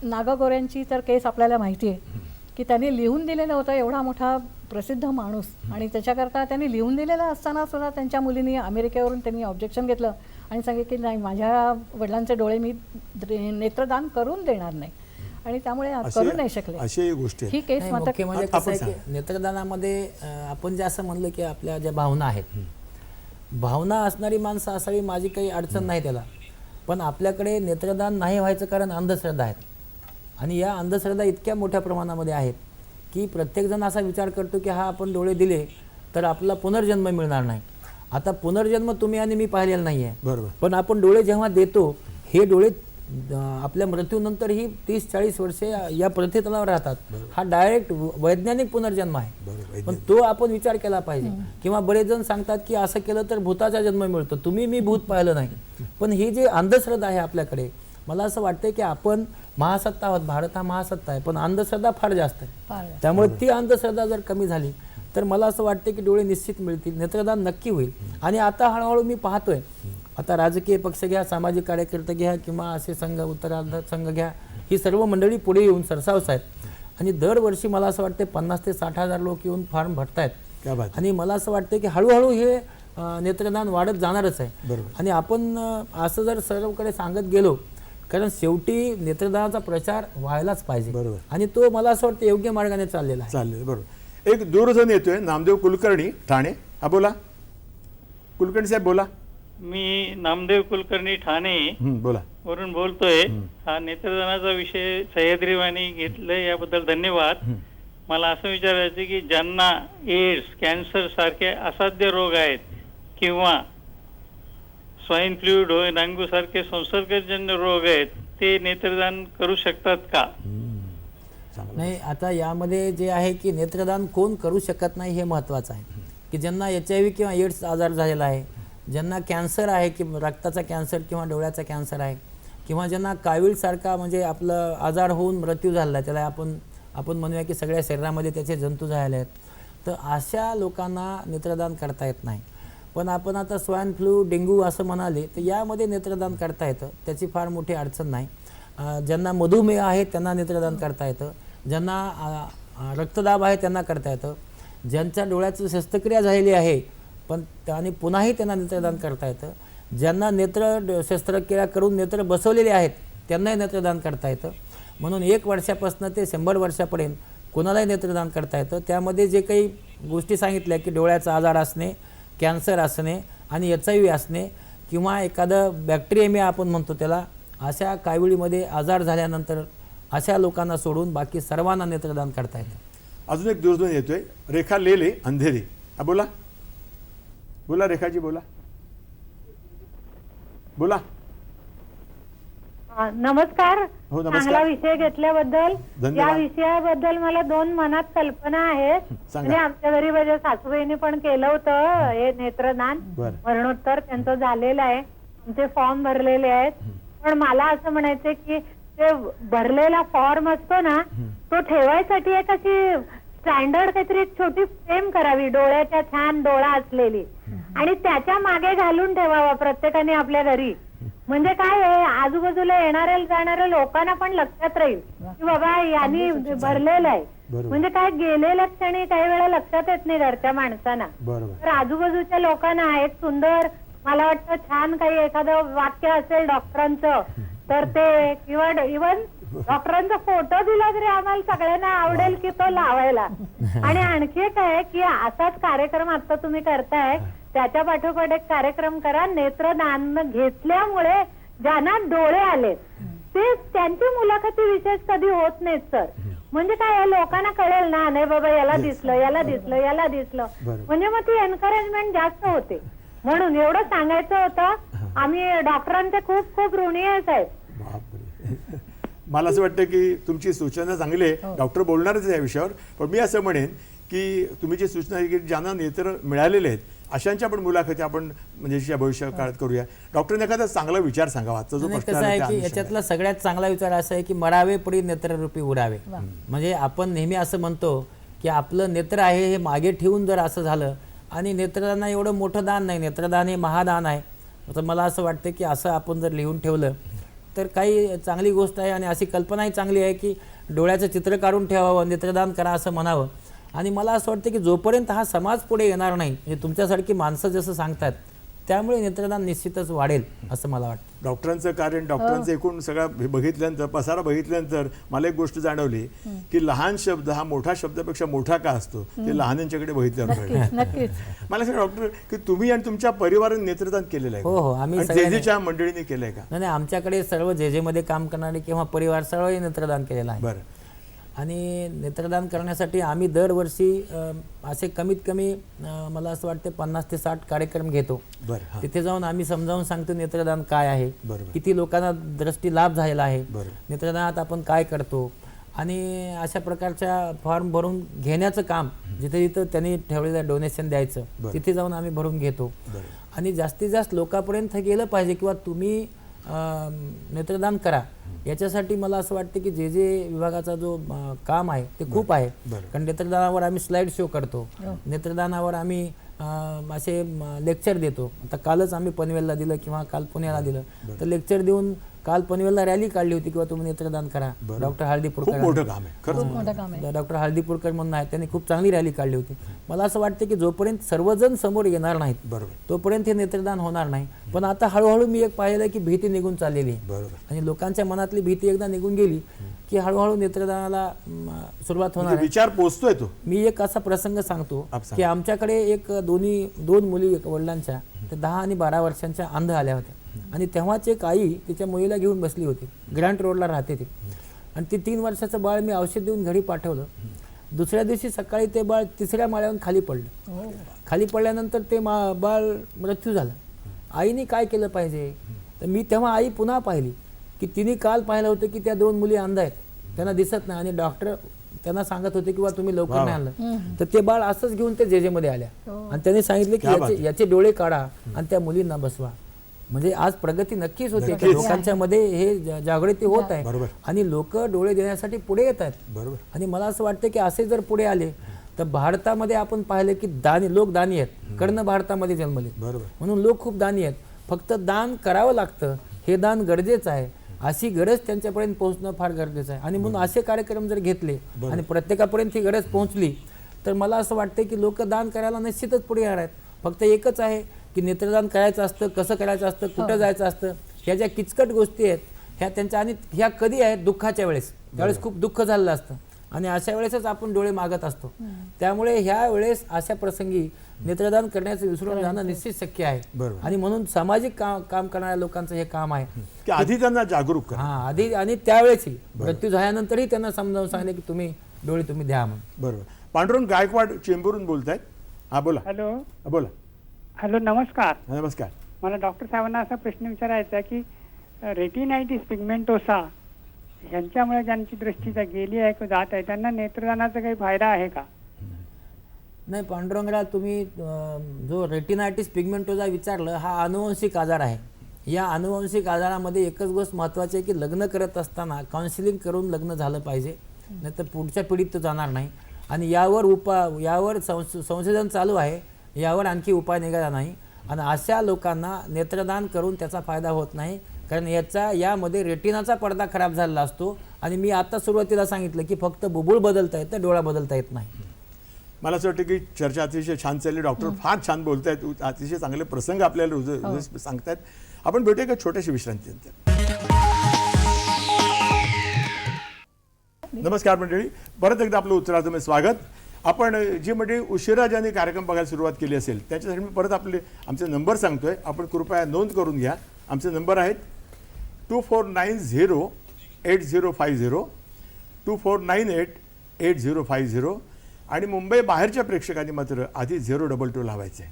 Speaker 4: नागागोऱ्यांची तर केस आपल्याला माहिती आहे की त्यांनी लिहून दिलेलं होतं, एवढा मोठा प्रसिद्ध माणूस, आणि त्याच्याकरता त्यांनी लिहून दिलेलं असताना सुद्धा त्यांच्या मुलींनी अमेरिकेवरून त्यांनी ऑब्जेक्शन घेतलं आणि सांगितलं की नाही, माझ्या वडिलांचे डोळे मी नेत्रदान करून देणार नाही. आणि त्यामुळे करू नाही शकले.
Speaker 1: अशी गोष्ट
Speaker 4: ही केस
Speaker 2: मुख्य म्हणजे कसं आहे की नेत्रदानामध्ये आपण जे असं म्हणलं की आपल्या ज्या भावना आहेत, भावना असणारी माणसं असावी, माझी काही अडचण नाही त्याला. पण आपल्याकडे नेत्रदान नाही व्हायचं कारण अंधश्रद्धा आहेत. आणि या अंधश्रद्धा इतक्या मोठ्या प्रमाणामध्ये आहेत की प्रत्येकजण असा विचार करतो की हा आपण डोळे दिले तर आपला पुनर्जन्म मिळणार नाही. आता पुनर्जन्म तुम्ही आणि मी पाहिलेला नाही आहे, बरोबर, पण आपण डोळे जेव्हा देतो, हे डोळे आपल्या मृत्यूनंतर ही 30-40 वर्षे या पृथ्वीतलावर राहतात. हा डायरेक्ट वैज्ञानिक पुनर्जन्म आहे, पण तो आपण विचार केला पाहिजे. किंवा बरेच जण सांगतात की असं केलं तर भूताचा जन्म मिळतो. तुम्ही मी भूत पाहिलं नाही, पण ही जी अंधश्रद्धा आहे आपल्याकडे, मला असं वाटतं की आपण महासत्ता आहोत, भारत हा महासत्ता आहे, पण अंधश्रद्धा फार जास्त आहे. त्यामुळे ती अंधश्रद्धा जर कमी झाली तर मला असं वाटतं की डोळे निश्चित मिळतील, नेत्रदान नक्की होईल. आणि आता हळूहळू मी पाहतोय, आता राजकीय पक्ष घ्या, सामाजिक कार्यकर्ते घ्या किंवा असे संघ, उत्तरार्ध संघ घ्या, ही सर्व मंडळी पुढे येऊन सरसावत आहेत. आणि दरवर्षी मला असं वाटतं 50,000 ते 60,000 लोक येऊन फॉर्म भरतायत. आणि मला असं वाटतं की हळूहळू हे नेत्रदान वाढत जाणारच आहे. आणि आपण असं जर सर्वकडे सांगत गेलो, कारण शेवटी नेत्रदानाचा प्रचार व्हायलाच पाहिजे. बरोबर. आणि तो मला असं वाटतं योग्य मार्गाने चाललेला आहे.
Speaker 1: चाललेलं, बरोबर. एक दूरध्वनी येतोय, नामदेव कुलकर्णी, ठाणे. हा बोला कुलकर्णी साहेब, बोला.
Speaker 7: मी नामदेव कुलकर्णी, ठाणे.
Speaker 1: बोला.
Speaker 7: वरून बोलतोय. हा नेत्रदानाचा विषय सह्याद्रीवाणी घेतलाय याबद्दल धन्यवाद. मला असं विचारायचं की ज्यांना एड्स, कॅन्सर सारखे असाध्य रोग आहेत किंवा स्वाईन फ्लू, डेंग्यू सारखे संसर्गजन्य रोग आहेत, ते नेत्रदान करू शकतात का?
Speaker 2: नाही, आता यामध्ये जे आहे की नेत्रदान कोण करू शकत नाही हे महत्त्वाचं आहे. की ज्यांना HIV किंवा एड्स आजार झालेला आहे, ज्यांना कॅन्सर आहे की रक्ताचा कॅन्सर किंवा डोळ्याचा कॅन्सर आहे, किंवा ज्यांना कावीळसारखा म्हणजे आपलं आजार होऊन मृत्यू झालेला आहे, त्याला आपण म्हणूया की सगळ्या शरीरामध्ये त्याचे जंतू झालेले आहेत, तर अशा लोकांना नेत्रदान करता येत नाही. पण आपण आता स्वाईन फ्लू, डेंग्यू असं म्हणाले तर यामध्ये नेत्रदान करता येतं, त्याची फार मोठी अडचण नाही. ज्यांना मधुमेह आहे त्यांना नेत्रदान करता येतं, ज्यांना रक्तदाब आहे त्यांना करता येतं, ज्यांच्या डोळ्याची शस्त्रक्रिया झालेली आहे पण आणि पुन्हाही त्यांना नेत्रदान करता येतं, ज्यांना नेत्र शस्त्रक्रिया करून नेत्र बसवलेले आहेत त्यांनाही नेत्रदान करता येतं. म्हणून 1 वर्षापासून ते 100 वर्षापर्यंत कोणालाही नेत्रदान करता येतं. त्यामध्ये जे काही गोष्टी सांगितल्या की डोळ्याचा आजार असणे, कॅन्सर असणे आणि HIV असणे किंवा एखादं बॅक्टेरियमिया आपण म्हणतो त्याला, अशा काविळीमध्ये आजार झाल्यानंतर अशा लोकांना सोडून बाकी सर्वांना नेत्रदान करता येतं.
Speaker 1: अजून एक दूरध्वनी येतोय, रेखा लेले, अंधेरी. बोला बोला रेखाजी, बोला बोला.
Speaker 8: नमस्कार.
Speaker 1: हो, नमस्कार.
Speaker 8: चांगला विषय घेतल्याबद्दल.
Speaker 1: धन्यवाद.
Speaker 8: या विषयाबद्दल मला 2 मनात कल्पना आहेत.
Speaker 1: सांगा.
Speaker 8: म्हणजे आमच्या घरी माझ्या सासूबाईंनी पण केलं होतं हे नेत्रदान,
Speaker 1: बरं.
Speaker 8: मरणोत्तर त्यांचं झालेलं आहे, आमचे फॉर्म भरलेले आहेत. पण मला असं म्हणायचं की ते भरलेला फॉर्म असतो ना, तो ठेवायसाठी एक अशी स्टँडर्ड काहीतरी एक छोटी फ्रेम करावी, डोळ्याच्या छान डोळा असलेली, आणि त्याच्या मागे घालून ठेवावा प्रत्येकाने आपल्या घरी. म्हणजे काय आहे, आजूबाजूला येणाऱ्या जाणाऱ्या लोकांना पण लक्षात राहील की बाबा यांनी भरलेलं आहे. म्हणजे काय, गेलेल्या क्षणी काही वेळा लक्षात येत नाही घरच्या माणसांना. तर आजूबाजूच्या लोकांना एक सुंदर, मला वाटतं छान काही एखादं वाक्य असेल डॉक्टरांचं तर ते, किंवा इव्हन डॉक्टरांचा फोटो दिला तरी आम्हाला सगळ्यांना आवडेल की तो लावायला. आणि आणखी एक आहे की असाच कार्यक्रम आता तुम्ही करताय, त्याच्या पाठोपाठ एक कार्यक्रम करा, नेत्रदान घेतल्यामुळे ज्यांना डोळे आले ते त्यांची मुलाखती विशेष कधी होत नाहीत सर. म्हणजे काय, लोकांना कळेल ना, नाही बाबा याला दिसलं, याला दिसलं, याला दिसलं, म्हणजे मग ती एनकरेजमेंट जास्त होते. म्हणून एवढं सांगायचं होतं. आम्ही डॉक्टरांचे खूप खूप ऋणी आहे साहेब.
Speaker 1: मला असं वाटतं की तुमची सूचना चांगली आहे, डॉक्टर बोलणारच आहे या विषयावर. पण मी असं म्हणेन की तुम्ही जी सूचना आहे की ज्यांना नेत्र मिळालेले आहेत अशांच्या पण मुलाखती आपण म्हणजे भविष्य काळात करूया. डॉक्टरने एखादा चांगला विचार सांगावा. आजचा जो प्रश्न
Speaker 2: कसं आहे की याच्यातला सगळ्यात चांगला विचार असा आहे की मरावे पडी नेत्ररूपी उरावे. म्हणजे आपण नेहमी असं म्हणतो की आपलं नेत्र आहे हे मागे ठेवून जर असं झालं, आणि नेत्रदान एवढं मोठं दान नाही, नेत्रदान हे महादान आहे. तर मला असं वाटतं की असं आपण जर लिहून ठेवलं तर काही चांगली गोष्ट आहे. आणि अशी कल्पनाही चांगली आहे की डोळ्याचं चित्र काढून ठेवावं, नेत्रदान करा असं म्हणावं. आणि मला असं वाटतं की जोपर्यंत हा समाज पुढे येणार नाही, म्हणजे तुमच्यासारखी माणसं जसं सांगतात, त्यामुळे नेत्रदान निश्चितच वाढेल असं मला वाटतं.
Speaker 1: डॉक्टरांचं कार्य, डॉक्टरांचं एकूण सगळं बघितल्यानंतर, पसारा बघितल्यानंतर मला एक गोष्ट जाणवली की लहान शब्द हा मोठा शब्दापेक्षा मोठा का असतो ते लहानांच्याकडे बघितल्यावर. मला सांगा डॉक्टर की तुम्ही आणि तुमच्या परिवाराने नेत्रदान केलेलं आहे?
Speaker 2: हो, आम्ही
Speaker 1: जेजेच्या मंडळीने केलंय का?
Speaker 2: नाही, आमच्याकडे सर्व जेजे मध्ये काम करणारे किंवा परिवार सर्वही नेत्रदान केलेलं आहे.
Speaker 1: बरं.
Speaker 2: आणि नेत्रदान करण्यासाठी आम्ही दरवर्षी असे कमीत कमी मला असं वाटतं 50 ते 60 कार्यक्रम घेतो. तिथे जाऊन आम्ही समजावून सांगतो नेत्रदान काय आहे, किती लोकांना दृष्टी लाभ झालेला आहे, नेत्रदानात आपण काय करतो, आणि अशा प्रकारच्या फॉर्म भरून घेण्याचं काम जिथे जिथं त्यांनी ठेवलेलं डोनेशन द्यायचं तिथे जाऊन आम्ही भरून घेतो. आणि जास्तीत जास्त लोकांपर्यंत गेलं पाहिजे किंवा तुम्ही नेत्रदान करा. याच्यासाठी मला असं वाटतं की जे विभागाचा जो काम आहे ते खूप आहे. कारण नेत्रदानावर आम्ही स्लाइड शो करतो, नेत्रदानावर आम्ही असे लेक्चर देतो. आता कालच आम्ही पनवेलला दिलं किंवा काल पुण्याला दिलं, तर लेक्चर देऊन काल पनवेलला रॅली काढली होती किंवा तुम्ही नेत्रदान करा. डॉक्टर हळदीपूरकर, डॉक्टर हळदीपूरकर म्हणून आहे, त्यांनी खूप चांगली रॅली काढली होती. मला असं वाटतं की जोपर्यंत सर्वजण समोर येणार नाहीत तोपर्यंत हे नेत्रदान होणार नाही. पण आता हळूहळू मी एक पाहिलं की भीती निघून चाललेली आहे, आणि लोकांच्या मनातली भीती एकदा निघून गेली की हळूहळू नेत्रदानाला सुरुवात होणार.
Speaker 1: विचार पोचतोय तो.
Speaker 2: मी एक असा प्रसंग सांगतो की आमच्याकडे एक दोन मुली वडिलांच्या, ते 10 आणि 12 वर्षांच्या अंध आल्या होत्या. आणि तेव्हाच एक आई तिच्या मुलीला घेऊन बसली होती, ग्रँट रोडला राहते ती, आणि ती 3 वर्षाचं बाळ मी औषध देऊन घरी पाठवलं. दुसऱ्या दिवशी सकाळी ते बाळ 3ऱ्या माळ्यावरून खाली पडलं. खाली पडल्यानंतर ते बाळ मृत्यू झाला. आईने काय केलं पाहिजे? तर मी तेव्हा आई पुन्हा पाहिली की तिने काल पाहिलं होतं की त्या 2 मुली अंध आहेत, त्यांना दिसत नाही, आणि डॉक्टर त्यांना सांगत होते की तुम्ही लवकर नाही आणलं. तर ते बाळ असंच घेऊन ते जेजे मध्ये आल्या आणि त्यांनी सांगितले की याचे डोळे काढा आणि त्या मुलींना बसवा. म्हणजे आज प्रगती नक्कीच होते की लोकांच्या मध्ये हे जागृती होत आहे आणि लोक डोळे देण्यासाठी पुढे येत आहेत. आणि मला असं वाटतं की असे जर पुढे आले तर भारतामध्ये आपण पाहिलं की लोक दानी आहेत. कर्ण भारतामध्ये जन्मले म्हणून लोक खूप दानी आहेत. फक्त दान करावं लागतं, हे दान गरजेचं आहे, अशी गरज त्यांच्यापर्यंत पोहोचणं फार गरजेचं आहे. आणि म्हणून असे कार्यक्रम जर घेतले आणि प्रत्येकापर्यंत ही गरज पोहोचली तर मला असं वाटतं की लोक दान करायला निश्चितच पुढे येणार आहेत. फक्त एकच आहे की नेत्रदान करायचं असतं, कसं करायचं असतं, कुठं जायचं असतं, ह्या ज्या किचकट गोष्टी आहेत ह्या त्यांच्या, आणि ह्या कधी आहेत? दुःखाच्या वेळेस, त्यावेळेस खूप दुःख झालेलं असतं आणि अशा वेळेसच आपण डोळे मागत असतो. त्यामुळे ह्या वेळेस अशा प्रसंगी नेत्रदान करण्याचं विसरून जाणं निश्चित शक्य आहे. आणि म्हणून सामाजिक काम करणाऱ्या लोकांचं हे काम आहे
Speaker 1: की आधी त्यांना जागरूक करा.
Speaker 2: आधी आणि त्यावेळेसही मृत्यू झाल्यानंतरही त्यांना समजावून सांगणे की तुम्ही डोळे तुम्ही द्या म्हणून.
Speaker 1: बरोबर. पांडुरंग गायकवाड चेंबूरून बोलतायत. हा बोला.
Speaker 9: हॅलो.
Speaker 1: बोला.
Speaker 9: हॅलो, नमस्कार.
Speaker 1: नमस्कार.
Speaker 9: मला डॉक्टर साहेबांना असा प्रश्न विचारायचा आहे की रेटिनायटिस पिगमेंटोसा यांच्यामुळे ज्यांची दृष्टी गेली आहे किंवा जात आहे त्यांना नेत्रदानाचा काही फायदा आहे का?
Speaker 2: नाही पांडुरंगराव, तुम्ही जो रेटिनायटिस पिगमेंटोजा विचारलं, हा अनुवंशिक आजार आहे. या अनुवंशिक आजारामध्ये एकच गोष्ट महत्त्वाची आहे की लग्न करत असताना काउन्सिलिंग करून लग्न झालं पाहिजे, नाही तर पुढच्या पिढीत तो जाणार नाही. आणि यावर संशोधन चालू आहे, यावर आणखी उपाय निघाला नाही. आणि अशा लोकांना नेत्रदान करून त्याचा फायदा होत नाही, कारण यामध्ये रेटिनाचा पडदा खराब झालेला असतो. आणि मी आता सुरुवातीला सांगितलं की फक्त बुबुळ बदलता येतं, डोळा बदलता येत नाही.
Speaker 1: मला असं वाटतं की चर्चा अतिशय छान चालली. डॉक्टर फार छान बोलतायत, अतिशय चांगले प्रसंग आपल्याला सांगतायत. आपण भेटूया का छोट्याशी विश्रांतीनंतर. नमस्कार मंडळी, परत एकदा आपलं उत्तराचं स्वागत. आपण जी मंडळी उशिरा ज्यांनी कार्यक्रम बघायला सुरुवात केली असेल त्याच्यासाठी मी परत आमचे नंबर सांगतोय, आपण कृपया नोंद करून घ्या. आमचे नंबर आहेत 24908050, 24988050. आणि मुंबई बाहेरच्या प्रेक्षकांनी मात्र आधी 022 लावायचं आहे.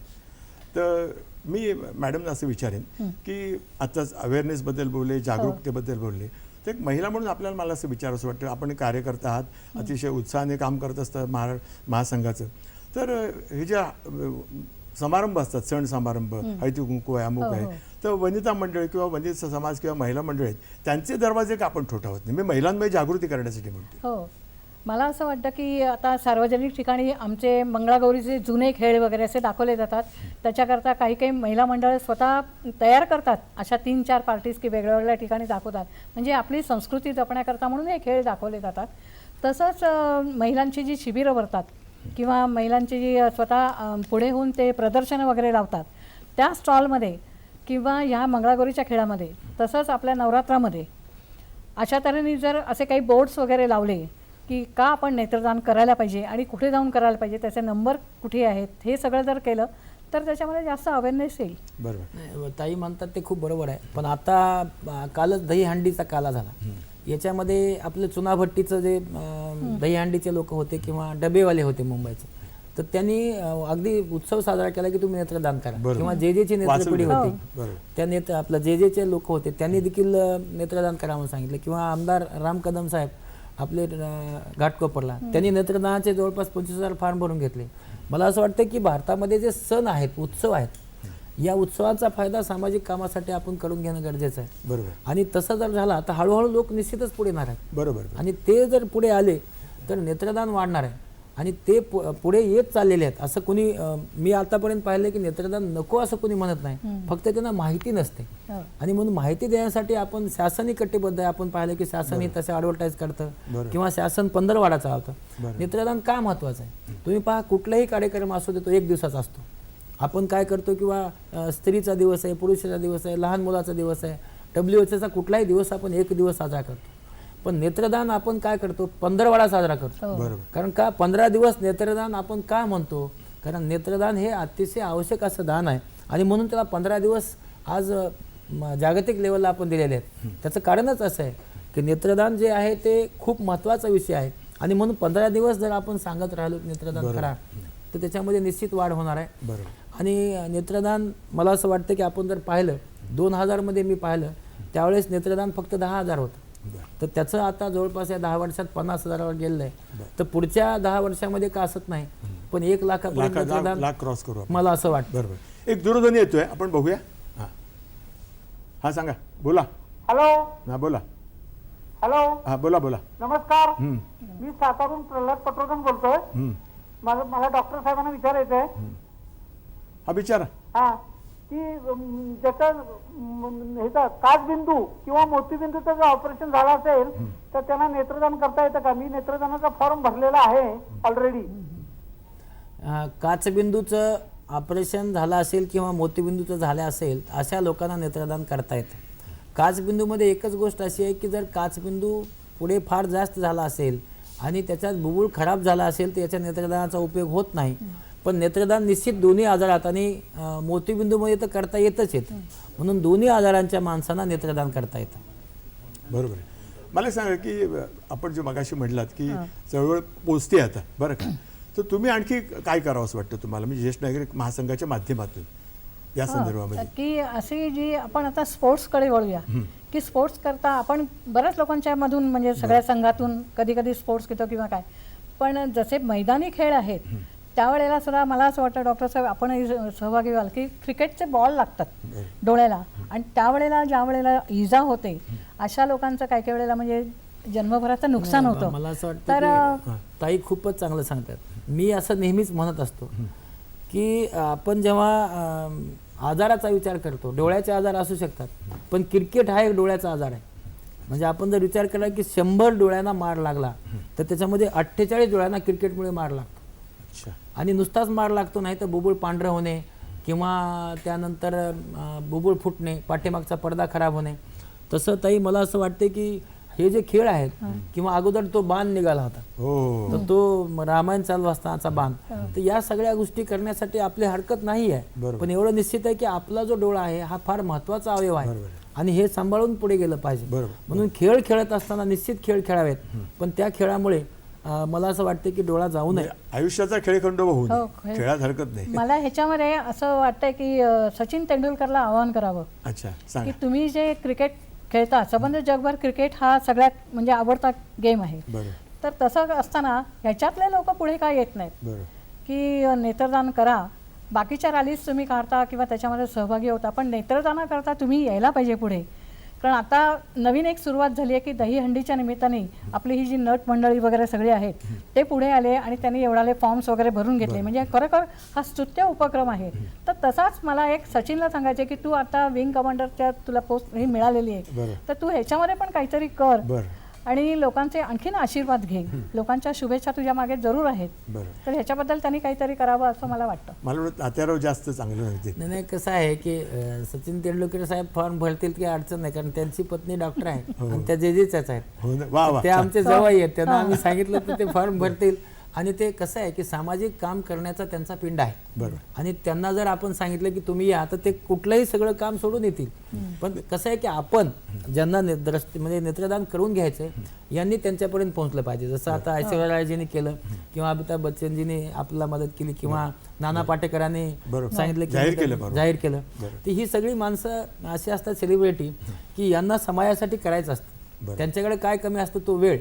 Speaker 1: तर मी मॅडमना असं विचारेन की आत्ताच अवेअरनेसबद्दल बोलले, जागरूकतेबद्दल बोलले, तर एक महिला म्हणून आपल्याला मला असं विचारावंसं वाटतं, आपण कार्यकर्ता आहात, अतिशय उत्साहाने काम करत असतात महासंघाचं. तर हे ज्या समारंभ असतात, सण समारंभ, हळदी कुंकू आहे, अमुक आहे, तर वनिता मंडळ किंवा वनिता समाज किंवा महिला मंडळ आहेत, त्यांचे दरवाजे का आपण ठोठावत नाही? मी महिलांमध्ये जागृती करण्यासाठी म्हणतो.
Speaker 4: हो, मला असं वाटतं की आता सार्वजनिक ठिकाणी आमचे मंगळागौरीचे जुने खेळ वगैरे असे दाखवले जातात. त्याच्याकरता काही काही महिला मंडळ स्वतः तयार करतात, अशा 3-4 पार्टीज की वेगवेगळ्या ठिकाणी दाखवतात. म्हणजे आपली संस्कृती जपण्याकरता म्हणून हे खेळ दाखवले जातात. तसंच महिलांची जी शिबिरं भरतात किंवा महिलांची जी स्वतः पुढे होऊन ते प्रदर्शनं वगैरे लावतात, त्या स्टॉलमध्ये किंवा ह्या मंगळागौरीच्या खेळामध्ये, तसंच आपल्या नवरात्रामध्ये अशा तऱ्हेने जर असे काही बोर्ड्स वगैरे लावले की का आपण नेत्रदान करायला पाहिजे आणि कुठे जाऊन करायला पाहिजे, त्याचे नंबर कुठे आहेत, हे सगळं जर केलं तर त्याच्यामध्ये जास्त अवेअरनेस येईल.
Speaker 2: बरोबर, ताई म्हणतात ते खूप बरोबर आहे. पण आता कालच दहीहंडीचा काला झाला, याच्यामध्ये आपलं चुनाभट्टीचं जे दहीहंडीचे लोक होते किंवा डबेवाले होते मुंबईचे, तर त्यांनी अगदी उत्सव साजरा केला की तुम्ही नेत्रदान करा. किंवा जे नेत्रपिढी होती त्या आपलं जे लोक होते त्यांनी देखील नेत्रदान करा म्हणून सांगितलं. किंवा आमदार राम कदम साहेब आपले घाटकोपरला, त्यांनी नेत्रदानाचे जवळपास 25,000 फॉर्म भरून घेतले. मला असं वाटतं की भारतामध्ये जे सण आहेत, उत्सव आहेत, या उत्सवाचा फायदा सामाजिक कामासाठी आपण करून घेणं गरजेचं आहे.
Speaker 1: बरोबर.
Speaker 2: आणि तसं जर झाला तर हळूहळू लोक निश्चितच पुढे येणार आहेत.
Speaker 1: बरोबर.
Speaker 2: आणि ते जर पुढे आले तर नेत्रदान वाढणार आहे. आणि ते पुढे येत चाललेले आहेत. असं कोणी मी आतापर्यंत पाहिलं की नेत्रदान नको असं कोणी म्हणत नाही, फक्त त्यांना माहिती नसते. आणि म्हणून माहिती देण्यासाठी आपण शासनही कटिबद्ध आहे. आपण पाहिलं की शासनही तसे ॲडव्हर्टाईज करतं किंवा शासन 15 वाडा चालवतं. नेत्रदान का महत्त्वाचं आहे? तुम्ही पहा, कुठलाही कार्यक्रम असू दे तो 1 दिवसाचा असतो. आपण काय करतो किंवा स्त्रीचा दिवस आहे, पुरुषाचा दिवस आहे, लहान मुलाचा दिवस आहे, WHOचा कुठलाही दिवस आपण 1 दिवस साजरा करतो. पण नेत्रदान आपण काय करतो? 15 वाडा साजरा करतो. कारण का 15 दिवस नेत्रदान आपण का म्हणतो? कारण नेत्रदान हे अतिशय आवश्यक असं दान आहे आणि म्हणून त्याला 15 दिवस आज जागतिक लेवलला आपण दिलेले आहेत. त्याचं कारणच असं आहे की नेत्रदान जे आहे ते खूप महत्त्वाचा विषय आहे आणि म्हणून 15 दिवस जर आपण सांगत राहिलो नेत्रदान करा तर त्याच्यामध्ये निश्चित वाढ होणार आहे.
Speaker 1: बरोबर.
Speaker 2: आणि नेत्रदान मला असं वाटतं की आपण जर पाहिलं 2000 मी पाहिलं त्यावेळेस नेत्रदान फक्त 10,000 होतं. तर त्याचं आता जवळपास या 10 वर्षात 50,000वर गेलेलं आहे. तर पुढच्या 10 वर्षामध्ये का असत नाही पण 1 लाखापर्यंत नेत्रदान
Speaker 1: लाख क्रॉस करू आपण.
Speaker 2: मला असं वाटतं.
Speaker 1: बरोबर. एक दूरध्वनी येतोय, आपण बघूया. हा सांगा, बोला.
Speaker 10: हॅलो.
Speaker 1: हा बोला.
Speaker 10: हॅलो.
Speaker 1: हा बोला बोला.
Speaker 10: नमस्कार. मी सातारून प्रल्हाद पटवर्धन बोलतोय. मला डॉक्टर साहेबांना विचारायचंय.
Speaker 1: हा विचारा.
Speaker 10: हा की ज्याचं ह्याचा काचबिंदू किंवा मोतीबिंदूचं जर ऑपरेशन झालं असेल तर त्यांना नेत्रदान करता येतं का? मी नेत्रदानाचा फॉर्म भरलेला आहे ऑलरेडी.
Speaker 2: काचबिंदूचं ऑपरेशन झालं असेल किंवा मोतीबिंदूचं झालं असेल अशा लोकांना नेत्रदान करता येतं. काचबिंदूमध्ये एकच गोष्ट अशी आहे की जर काचबिंदू पुढे फार जास्त झाला असेल आणि त्याच्यात बुबुळ खराब झाला असेल तर याच्या नेत्रदानाचा उपयोग होत नाही. पण नेत्रदान निश्चित दोन्ही आजारात आणि मोतीबिंदूमध्ये तर करता येतच येतं. म्हणून दोन्ही आजारांच्या माणसांना नेत्रदान करता येतं.
Speaker 1: बरोबर आहे. मला सांगा की आपण जे मगाशी म्हटलात की चळवळ पोचते आता, बरं का, तर तुम्ही आणखी काय करावं असं वाटतं तुम्हाला, म्हणजे ज्येष्ठ नागरिक महासंघाच्या माध्यमातून या संदर्भामध्ये?
Speaker 4: की अशी जी आपण आता स्पोर्ट्सकडे वळूया की स्पोर्ट्स करता आपण बऱ्याच लोकांच्या मधून म्हणजे सगळ्या संघातून कधी कधी स्पोर्ट्स घेतो किंवा काय, पण जसे मैदानी खेळ आहेत त्यावेळेला सुद्धा मला असं वाटतं डॉक्टर साहेब आपणही सहभागी व्हाल की क्रिकेटचे बॉल लागतात डोळ्याला आणि त्यावेळेला ज्या वेळेला इजा होते अशा लोकांचं काही काही वेळेला म्हणजे जन्मभराचं नुकसान होतं.
Speaker 2: मला असं वाटतं की ताई खूपच चांगलं सांगतात. मी असं नेहमीच म्हणत असतो की आपण जेव्हा आजाराचा विचार करतो, डोळ्याचे आजार असू शकतात पण क्रिकेट हा एक डोळ्याचा आजार आहे. म्हणजे आपण जर विचार केला की 100 डोळ्यांना मार लागला तर त्याच्यामध्ये 48 डोळ्यांना क्रिकेटमुळे मार लागतो. आणि नुसताच मार लागतो नाही तर बुबुळ पांढरं होणे किंवा त्यानंतर बुबुळ फुटणे, पाठीमागचा पडदा खराब होणे. तसं ताई मला असं वाटते की हे जे खेळ आहेत किंवा अगोदर तो बाण निघाला होता तर तो रामायण चालू असतानाचा बाण, तर या सगळ्या गोष्टी करण्यासाठी आपली हरकत नाही आहे. पण एवढं निश्चित आहे की आपला जो डोळा आहे हा फार महत्त्वाचा अवयव आहे आणि हे सांभाळून पुढे गेलं पाहिजे. म्हणून खेळ खेळत असताना निश्चित खेळ खेळावेत, पण त्या खेळामुळे मला असं वाटतं की डोळा जाऊ नये.
Speaker 1: आयुष्याचा खेळखंडोबा होऊ नये, खेळात हरकत नाही.
Speaker 4: मला ह्याच्यामध्ये असं वाटतंय की सचिन तेंडुलकरला आवाहन करावं.
Speaker 1: अच्छा,
Speaker 4: की
Speaker 1: सांगा.
Speaker 4: तुम्ही जे क्रिकेट खेळता, संबंध जगभर क्रिकेट हा सगळ्यात म्हणजे आवडता गेम आहे. तर तसं असताना ह्याच्यातले लोक पुढे काय येत नाहीत की नेत्रदान करा. बाकीच्या रॅलीज तुम्ही काढता किंवा त्याच्यामध्ये सहभागी होता, पण नेत्रदानाकरता तुम्ही यायला पाहिजे पुढे. कारण आता नवीन एक सुरुवात झाली आहे की दहीहंडीच्या निमित्ताने आपली ही जी नट मंडळी वगैरे सगळे आहेत ते पुढे आले आणि त्यांनी एवढाले फॉर्म्स वगैरे भरून घेतले. म्हणजे खरोखर हा स्तुत्य उपक्रम आहे. तर तसाच मला एक सचिनला सांगायचे की तू आता विंग कमांडरच्या तुला पोस्ट ही मिळालेली आहे तर तू ह्याच्यामध्ये पण काहीतरी कर आणि लोकांचे आणखीन आशीर्वाद घे. लोकांच्या शुभेच्छा तुझ्या मागे जरूर आहेत. तर ह्याच्याबद्दल त्यांनी काहीतरी करावं असं मला वाटतं.
Speaker 1: मला वाटतं तात्याराव जास्त चांगलं माहिती.
Speaker 2: नाही कसं आहे की सचिन तेंडुलकर साहेब फॉर्म भरतील की अडचण नाही, कारण त्यांची पत्नी डॉक्टर आहे आणि त्या जेजेच्याच आहेत. ते आमचे जवळ आहेत, त्यांना आम्ही सांगितलं तर ते फॉर्म भरतील. आणि ते कसं आहे की सामाजिक काम करण्याचा त्यांचा पिंड आहे आणि त्यांना जर आपण सांगितलं की तुम्ही या तर ते कुठलंही सगळं काम सोडून येतील. पण कसं आहे की आपण ज्यांना म्हणजे नेत्रदान करून घ्यायचंय यांनी त्यांच्यापर्यंत पोहोचलं पाहिजे. जसं आता ऐश्वर्या रायजींनी केलं किंवा अमिताभ बच्चनजींनी आपल्याला मदत केली किंवा नाना पाटेकरांनी सांगितलं की जाहीर केलं. तर ही सगळी माणसं अशी असतात सेलिब्रिटी की यांना समाजासाठी करायचं असतं. त्यांच्याकडे काय कमी असतं तो वेळ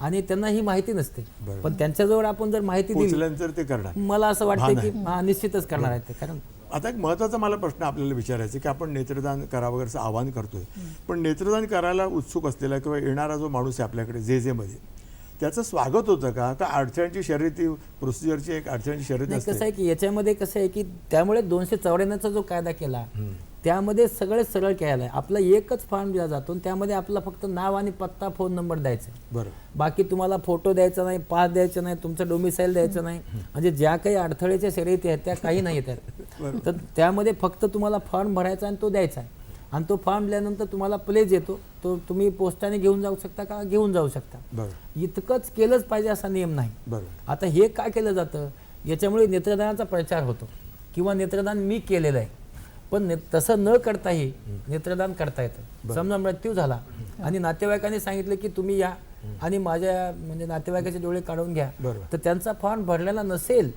Speaker 2: आणि त्यांना ही माहिती नसते. पण त्यांच्याजवळ आपण जर माहिती दिली
Speaker 1: ते करणार,
Speaker 2: मला असं वाटतं की निश्चितच करणार आहे ते. कारण
Speaker 1: आता एक महत्त्वाचा मला प्रश्न आपल्याला विचारायचा आहे की आपण नेत्रदान करा वगैरेचं आवाहन करतोय, पण नेत्रदान करायला उत्सुक असलेला किंवा येणारा जो माणूस आहे आपल्याकडे जे मध्ये त्याचं स्वागत होतं का अडचणीची शर्यती प्रोसिजरची एक अडचणीची शर्यत असते?
Speaker 2: कसं आहे की याच्यामध्ये कसं आहे की त्यामुळे 294चा जो कायदा केला त्यामध्ये सगळे सरळ केलं आहे. आपला एकच फॉर्म दिला जातो त्यामध्ये आपला फक्त नाव आणि पत्ता फोन नंबर द्यायचा. बाकी तुम्हाला फोटो द्यायचा नाही, पास द्यायचं नाही, तुमचं डोमिसाईल द्यायचं नाही. म्हणजे ज्या काही अडथळ्याच्या शर्यती आहेत त्या काही नाही आहेत. तर त्यामध्ये फक्त तुम्हाला फॉर्म भरायचा आणि तो द्यायचा आहे आणि तो फॉर्म दिल्यानंतर तुम्हाला प्लेज येतो, तो तुम्ही पोस्टाने घेऊन जाऊ शकता का घेऊन जाऊ शकता. इतकंच केलंच पाहिजे असा नियम नाही. आता हे काय केलं जातं याच्यामुळे नेत्रदानाचा प्रचार होतो किंवा नेत्रदान मी केलेलं आहे. पण तसं न करताही नेत्रदान करता येतं. समजा मृत्यू झाला आणि नातेवाईकांनी सांगितलं की तुम्ही या आणि माझ्या म्हणजे नातेवाईकाचे डोळे काढून घ्या, तर त्यांचा फॉर्म भरलेला नसेल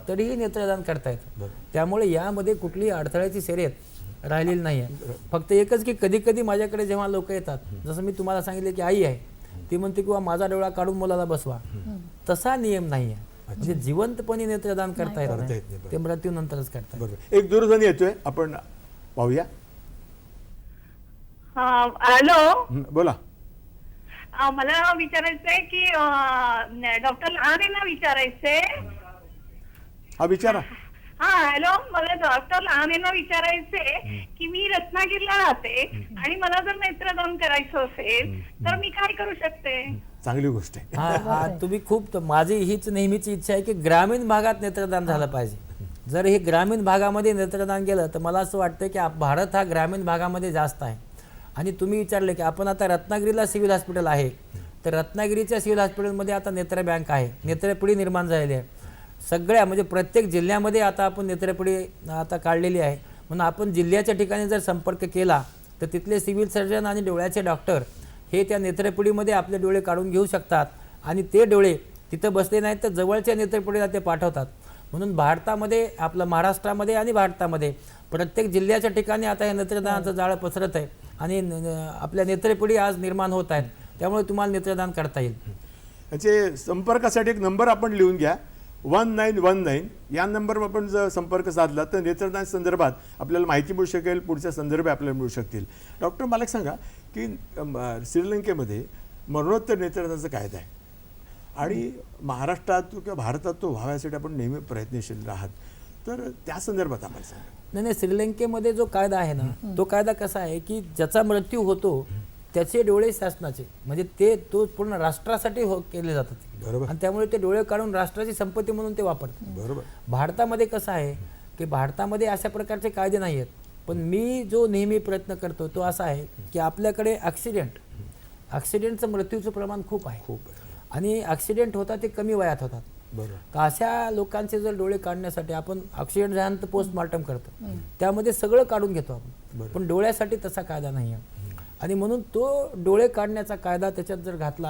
Speaker 2: तरीही नेत्रदान करता येतं. त्यामुळे यामध्ये कुठलीही अडथळ्याची शर्यत राहिलेली नाही आहे. फक्त एकच की कधी कधी माझ्याकडे जेव्हा लोक येतात, जसं मी तुम्हाला सांगितले की आई आहे ती म्हणते किंवा माझा डोळा काढून मुलाला बसवा, तसा नियम नाही आहे. म्हणजे जिवंतपणे नेत्रदान करता येत नाही, ते मृत्यूनंतरच करता येतं.
Speaker 1: बरोबर. एक दूरध्वनी येतोय, आपण पाहूया.
Speaker 11: हॅलो,
Speaker 1: बोला.
Speaker 11: मला विचारायचंय की डॉक्टर लहानेंना विचारायचंय.
Speaker 1: हा, विचारा.
Speaker 11: हा, हॅलो, मला डॉक्टर लहानेंना विचारायचंय की मी रत्नागिरीला राहते आणि मला जर नेत्रदान करायचं असेल तर मी काय करू शकते?
Speaker 1: चांगली गोष्ट आहे.
Speaker 2: हा, तुम्ही खूप, माझी हीच नेहमीची इच्छा आहे की ग्रामीण भागात नेत्रदान झालं पाहिजे. जर हे ग्रामीण भागामध्ये नेत्रदान केलं तर मला असं वाटतं की भारत हा ग्रामीण भागामध्ये जास्त आहे. आणि तुम्ही विचारले की आपण आता रत्नागिरीला सिव्हिल हॉस्पिटल आहे, तर रत्नागिरीच्या सिव्हिल हॉस्पिटलमध्ये आता नेत्र बँक आहे, नेत्रपिढी निर्माण झालेली आहे. सगळ्या म्हणजे प्रत्येक जिल्ह्यामध्ये आता आपण नेत्रपिढी आता काढलेली आहे. म्हणून आपण जिल्ह्याच्या ठिकाणी जर संपर्क केला तर तिथले सिव्हिल सर्जन आणि डोळ्याचे डॉक्टर हे त्या नेत्रपिढीमध्ये आपले डोळे काढून घेऊ शकतात आणि ते डोळे तिथं बसले नाहीत तर जवळच्या नेत्रपिढीला ते पाठवतात. म्हणून भारतामध्ये, आपलं महाराष्ट्रामध्ये आणि भारतामध्ये प्रत्येक जिल्ह्याच्या ठिकाणी आता हे नेत्रदानाचं जाळं पसरत आहे आणि आपल्या नेत्रपिढी आज निर्माण होत आहेत. त्यामुळे तुम्हाला नेत्रदान करता येईल.
Speaker 1: याचे संपर्कासाठी एक नंबर आपण लिहून घ्या, 1919. या नंबरवर आपण जर संपर्क साधला तर नेत्रदान संदर्भात आपल्याला माहिती मिळू शकेल, पुढच्या संदर्भ आपल्याला मिळू शकतील. डॉक्टर, मला एक सांगा की श्रीलंकेमध्ये मरणोत्तर नेत्रदानाचा कायदा आहे आणि महाराष्ट्रात किंवा भारतात तो व्हाव्यासाठी आपण नेहमी प्रयत्नशील आहात, तर त्या संदर्भात आम्हाला सांगा.
Speaker 2: नाही, श्रीलंकेमध्ये जो कायदा आहे ना, तो कायदा कसा आहे की ज्याचा मृत्यू होतो त्याचे डोळे शासनाचे, म्हणजे तो पूर्ण राष्ट्रासाठी केले जातात.
Speaker 1: बरोबर.
Speaker 2: आणि त्यामुळे ते डोळे काढून राष्ट्राची संपत्ती म्हणून ते वापरतात.
Speaker 1: बरोबर. भारतामध्ये
Speaker 2: कसं आहे की भारतामध्ये अशा प्रकारचे कायदे नाही आहेत. पण मी जो नेहमी प्रयत्न करतो तो असा आहे की आपल्याकडे ॲक्सिडेंटचं मृत्यूचं प्रमाण खूप आहे आणि ॲक्सिडेंट होतात ते कमी वयात होतात.
Speaker 1: बरोबर.
Speaker 2: तर अशा लोकांचे जर डोळे काढण्यासाठी आपण ॲक्सिडेंट झाल्यानंतर पोस्टमॉर्टम करतो, त्यामध्ये सगळं काढून घेतो आपण, पण डोळ्यासाठी तसा कायदा नाही आहे. आणि म्हणून तो डोळे काढण्याचा कायदा त्याच्यात जर घातला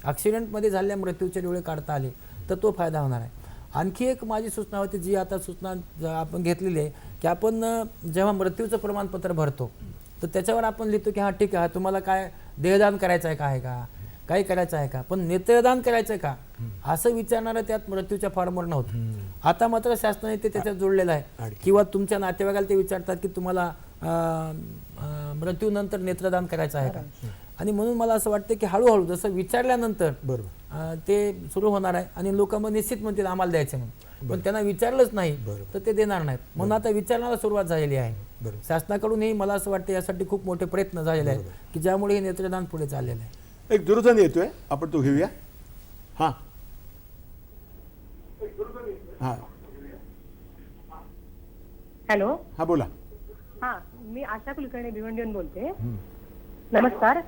Speaker 2: ॲक्सिडेंटमध्ये झालेल्या मृत्यूचे डोळे काढता आले तर तो फायदा होणार आहे. आणखी एक माझी सूचना होती, जी आता सूचना आपण घेतलेली आहे की आपण जेव्हा मृत्यूचं प्रमाणपत्र भरतो तर त्याच्यावर आपण लिहितो की हां ठीक आहे, तुम्हाला काय देहदान करायचं आहे का, काही करायचं आहे का, पण नेत्रदान करायचं आहे का असं विचारणारं त्यात मृत्यूच्या फॉर्मवर नव्हतं. आता मात्र शासनाने ते त्याच्यात जोडलेलं आहे. किंवा तुमच्या नातेवाईकाला ते विचारतात की तुम्हाला मृत्यूनंतर नेत्रदान करायचं आहे का. आणि म्हणून मला असं वाटतं की हळूहळू जसं विचारल्यानंतर ते सुरू होणार आहे आणि लोक मग निश्चित म्हणतील आम्हाला द्यायचं म्हणून, पण त्यांना विचारलंच नाही तर ते देणार नाहीत. म्हणून आता विचारण्याला सुरुवात झालेली आहे. शासनाकडूनही मला असं वाटतं यासाठी खूप मोठे प्रयत्न झालेले आहेत की ज्यामुळे हे नेत्रदान पुढे चाललेलं आहे.
Speaker 1: एक दूरध्वनी येतोय, आपण तो घेऊया. हां हां
Speaker 8: हॅलो.
Speaker 1: हां, बोला.
Speaker 8: हा, मी आशा कुलकर्णी भिवंडीहून बोलते. नमस्कार.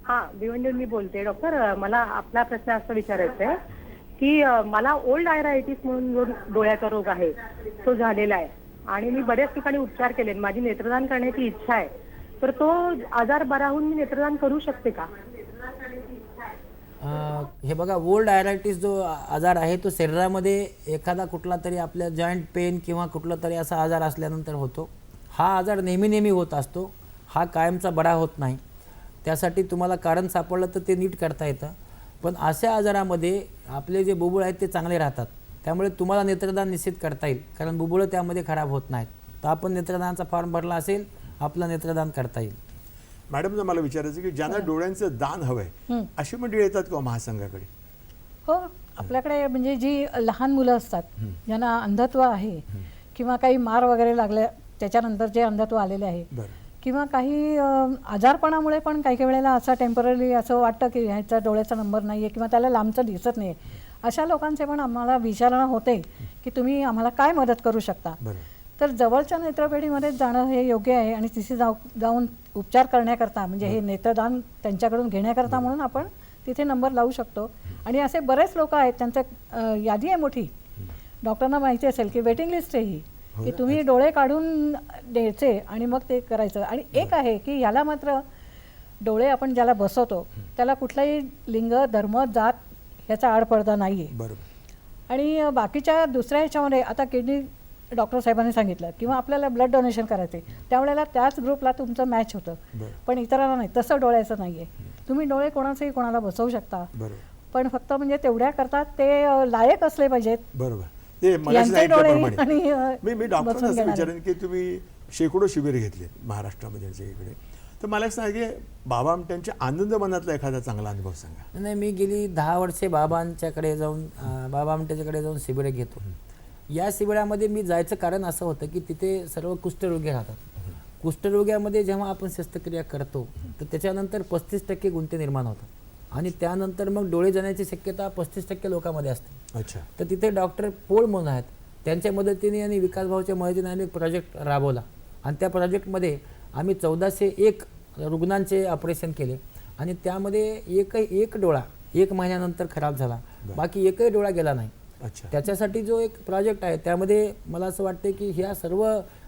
Speaker 8: हा, भिवंडीहून मी बोलते. डॉक्टर, मला आपला प्रश्न असा विचारायचा आहे की मला ओल्ड आयरायटिस म्हणून जो डोळ्याचा रोग आहे तो झालेला आहे आणि मी बऱ्याच ठिकाणी उपचार केले, माझी नेत्रदान करण्याची इच्छा आहे, तर तो आजार बरा होऊन मी नेत्रदान करू शकते का?
Speaker 2: हे बघा, ओल्ड आयरायटिस जो आजार आहे तो शरीरामध्ये एखादा कुठला तरी आपल्या जॉईंट पेन किंवा कुठला तरी असा आजार असल्यानंतर होतो. हा आजार नेहमी होत असतो, हा कायमचा बरा होत नाही. त्यासाठी तुम्हाला कारण सापडलं तर ते नीट करता येतं. पण अशा आजारामध्ये आपले जे बुबुळ आहेत ते चांगले राहतात, त्यामुळे तुम्हाला नेत्रदान निश्चित करता येईल, कारण बुबुळं त्यामध्ये खराब होत नाहीत. तर आपण नेत्रदानाचा फॉर्म भरला असेल, आपलं नेत्रदान करता येईल.
Speaker 1: मॅडम, मला विचारायचं की ज्यांना डोळ्यांचं दान हवंय अशी मंडळी येतात किंवा महासंघाकडे?
Speaker 4: हो, आपल्याकडे म्हणजे जी लहान मुलं असतात ज्यांना अंधत्व आहे किंवा काही मार वगैरे लागले त्याच्यानंतर जे अंधत्व आलेले आहे किंवा काही आजारपणामुळे पण काही वेळेला असं टेम्पररी असं वाटतं की ह्याचा डोळ्याचा नंबर नाही आहे किंवा त्याला लांबचं दिसत नाही, अशा लोकांचे पण आम्हाला विचारणा होते की तुम्ही आम्हाला काय मदत करू शकता. तर जवळच्या नेत्रपेढीमध्ये जाणं हे योग्य आहे आणि तिथे जाऊन उपचार करण्याकरता, म्हणजे हे नेत्रदान त्यांच्याकडून घेण्याकरता म्हणून आपण तिथे नंबर लावू शकतो. आणि असे बरेच लोक आहेत, त्यांचं यादी आहे मोठी, डॉक्टरांना माहिती असेल की वेटिंग लिस्ट आहे ही, की तुम्ही डोळे काढून द्यायचे आणि मग ते करायचं. आणि एक आहे की ह्याला मात्र डोळे आपण ज्याला बसवतो त्याला कुठलाही लिंग, धर्म, जात ह्याचा आडपडदा नाही आहे.
Speaker 1: बरोबर.
Speaker 4: आणि बाकीच्या दुसऱ्या ह्याच्यामध्ये आता किडनी डॉक्टर साहेबांनी सांगितलं किंवा आपल्याला ब्लड डोनेशन करायचे, त्यावेळेला त्याच ग्रुपला तुमचं मॅच होतं, पण इतरांना नाही. तसं डोळ्याचं नाही आहे. तुम्ही डोळे कोणाचंही कोणाला बसवू शकता, पण फक्त म्हणजे तेवढ्या करतात ते लायक असले पाहिजेत.
Speaker 1: बरोबर. ते
Speaker 4: यांचे डोळे आणि
Speaker 1: मी डॉक्टरांना असं विचारेन की तुम्ही शेकडो शिबिर घेतले महाराष्ट्रामध्ये इकडे, तर मला एक सांगा की बाबा आमट्यांच्या आनंद मनातला एखादा चांगला अनुभव सांगा.
Speaker 2: नाही, मी गेली 10 वर्षे बाबांच्याकडे जाऊन बाबा आमट्याच्याकडे जाऊन शिबिरे घेतो. या शिबिरामध्ये मी जायचं कारण असं होतं की तिथे सर्व कुष्ठरोगी राहतात. कुष्ठरोग्यामध्ये जेव्हा आपण शस्त्रक्रिया करतो तर त्याच्यानंतर 35% गुंते निर्माण होतात आणि त्यानंतर मग डोळे जाण्याची शक्यता 35% लोकांमध्ये असते.
Speaker 1: अच्छा.
Speaker 2: तर तिथे डॉक्टर पोळ म्हणून आहेत, त्यांच्या मदतीने आणि विकास भाऊच्या मदतीने आम्ही एक प्रोजेक्ट राबवला आणि त्या प्रोजेक्टमध्ये आम्ही 1401 रुग्णांचे ऑपरेशन केले आणि त्यामध्ये एक डोळा 1 महिन्यानंतर खराब झाला, बाकी एकही डोळा गेला नाही.
Speaker 1: अच्छा.
Speaker 2: त्याच्यासाठी जो एक प्रोजेक्ट आहे त्यामध्ये मला असं वाटतं की ह्या सर्व